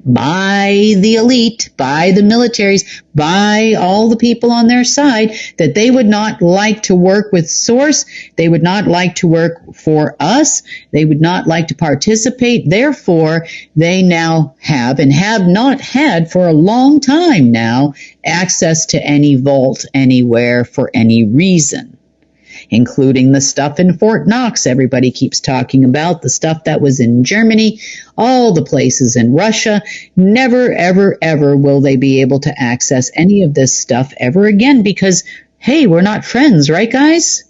by the elite, by the militaries, by all the people on their side that they would not like to work with Source. They would not like to work for us. They would not like to participate. Therefore, they now have and have not had for a long time now access to any vault anywhere for any reason, including the stuff in Fort Knox everybody keeps talking about, the stuff that was in Germany, all the places in Russia. Never, ever, ever will they be able to access any of this stuff ever again because, hey, we're not friends, right, guys?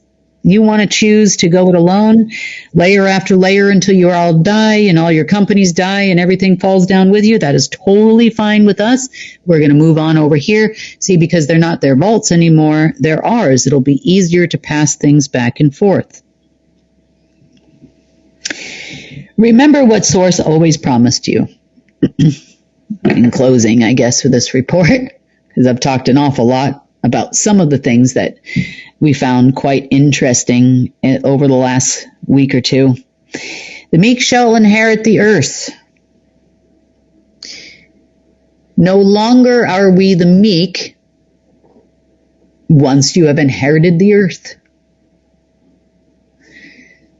You want to choose to go it alone, layer after layer until you all die and all your companies die and everything falls down with you. That is totally fine with us. We're going to move on over here. See, because they're not their vaults anymore, they're ours. It'll be easier to pass things back and forth. Remember what Source always promised you. In closing, I guess, for this report, because I've talked an awful lot about some of the things that we found quite interesting over the last week or two. The meek shall inherit the earth. No longer are we the meek once you have inherited the earth.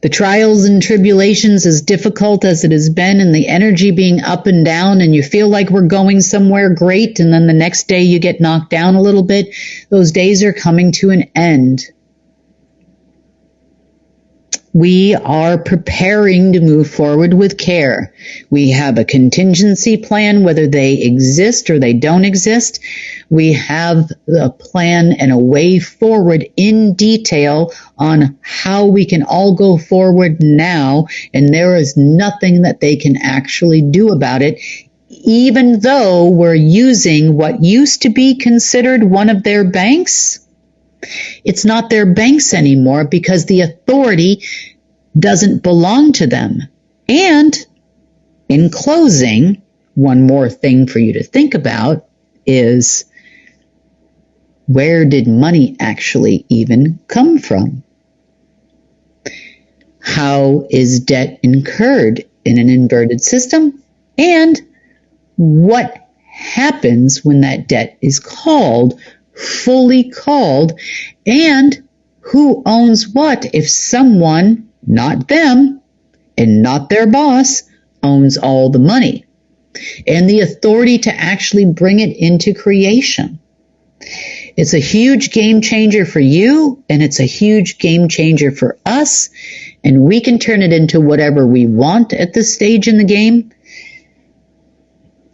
The trials and tribulations, as difficult as it has been, and the energy being up and down, and you feel like we're going somewhere great, and then the next day you get knocked down a little bit, those days are coming to an end. We are preparing to move forward with care. We have a contingency plan, whether they exist or they don't exist. We have a plan and a way forward in detail on how we can all go forward now, and there is nothing that they can actually do about it, even though we're using what used to be considered one of their banks. It's not their banks anymore because the authority doesn't belong to them. And in closing, one more thing for you to think about is, where did money actually even come from? How is debt incurred in an inverted system? And what happens when that debt is called, fully called, and who owns what if someone, not them and not their boss, owns all the money and the authority to actually bring it into creation? It's a huge game changer for you, and it's a huge game changer for us, and we can turn it into whatever we want at this stage in the game.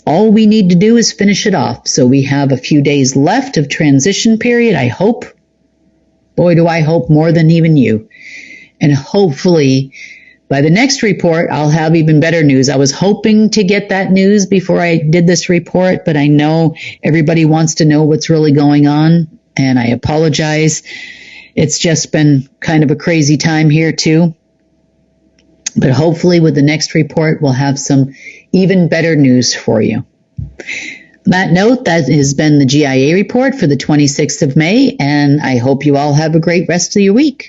All we need to do is finish it off. So we have a few days left of transition period, I hope. Boy, do I hope more than even you. And hopefully by the next report, I'll have even better news. I was hoping to get that news before I did this report, but I know everybody wants to know what's really going on, and I apologize. It's just been kind of a crazy time here too. But hopefully with the next report, we'll have some even better news for you. On that note, that has been the GIA report for the 26th of May, and I hope you all have a great rest of your week.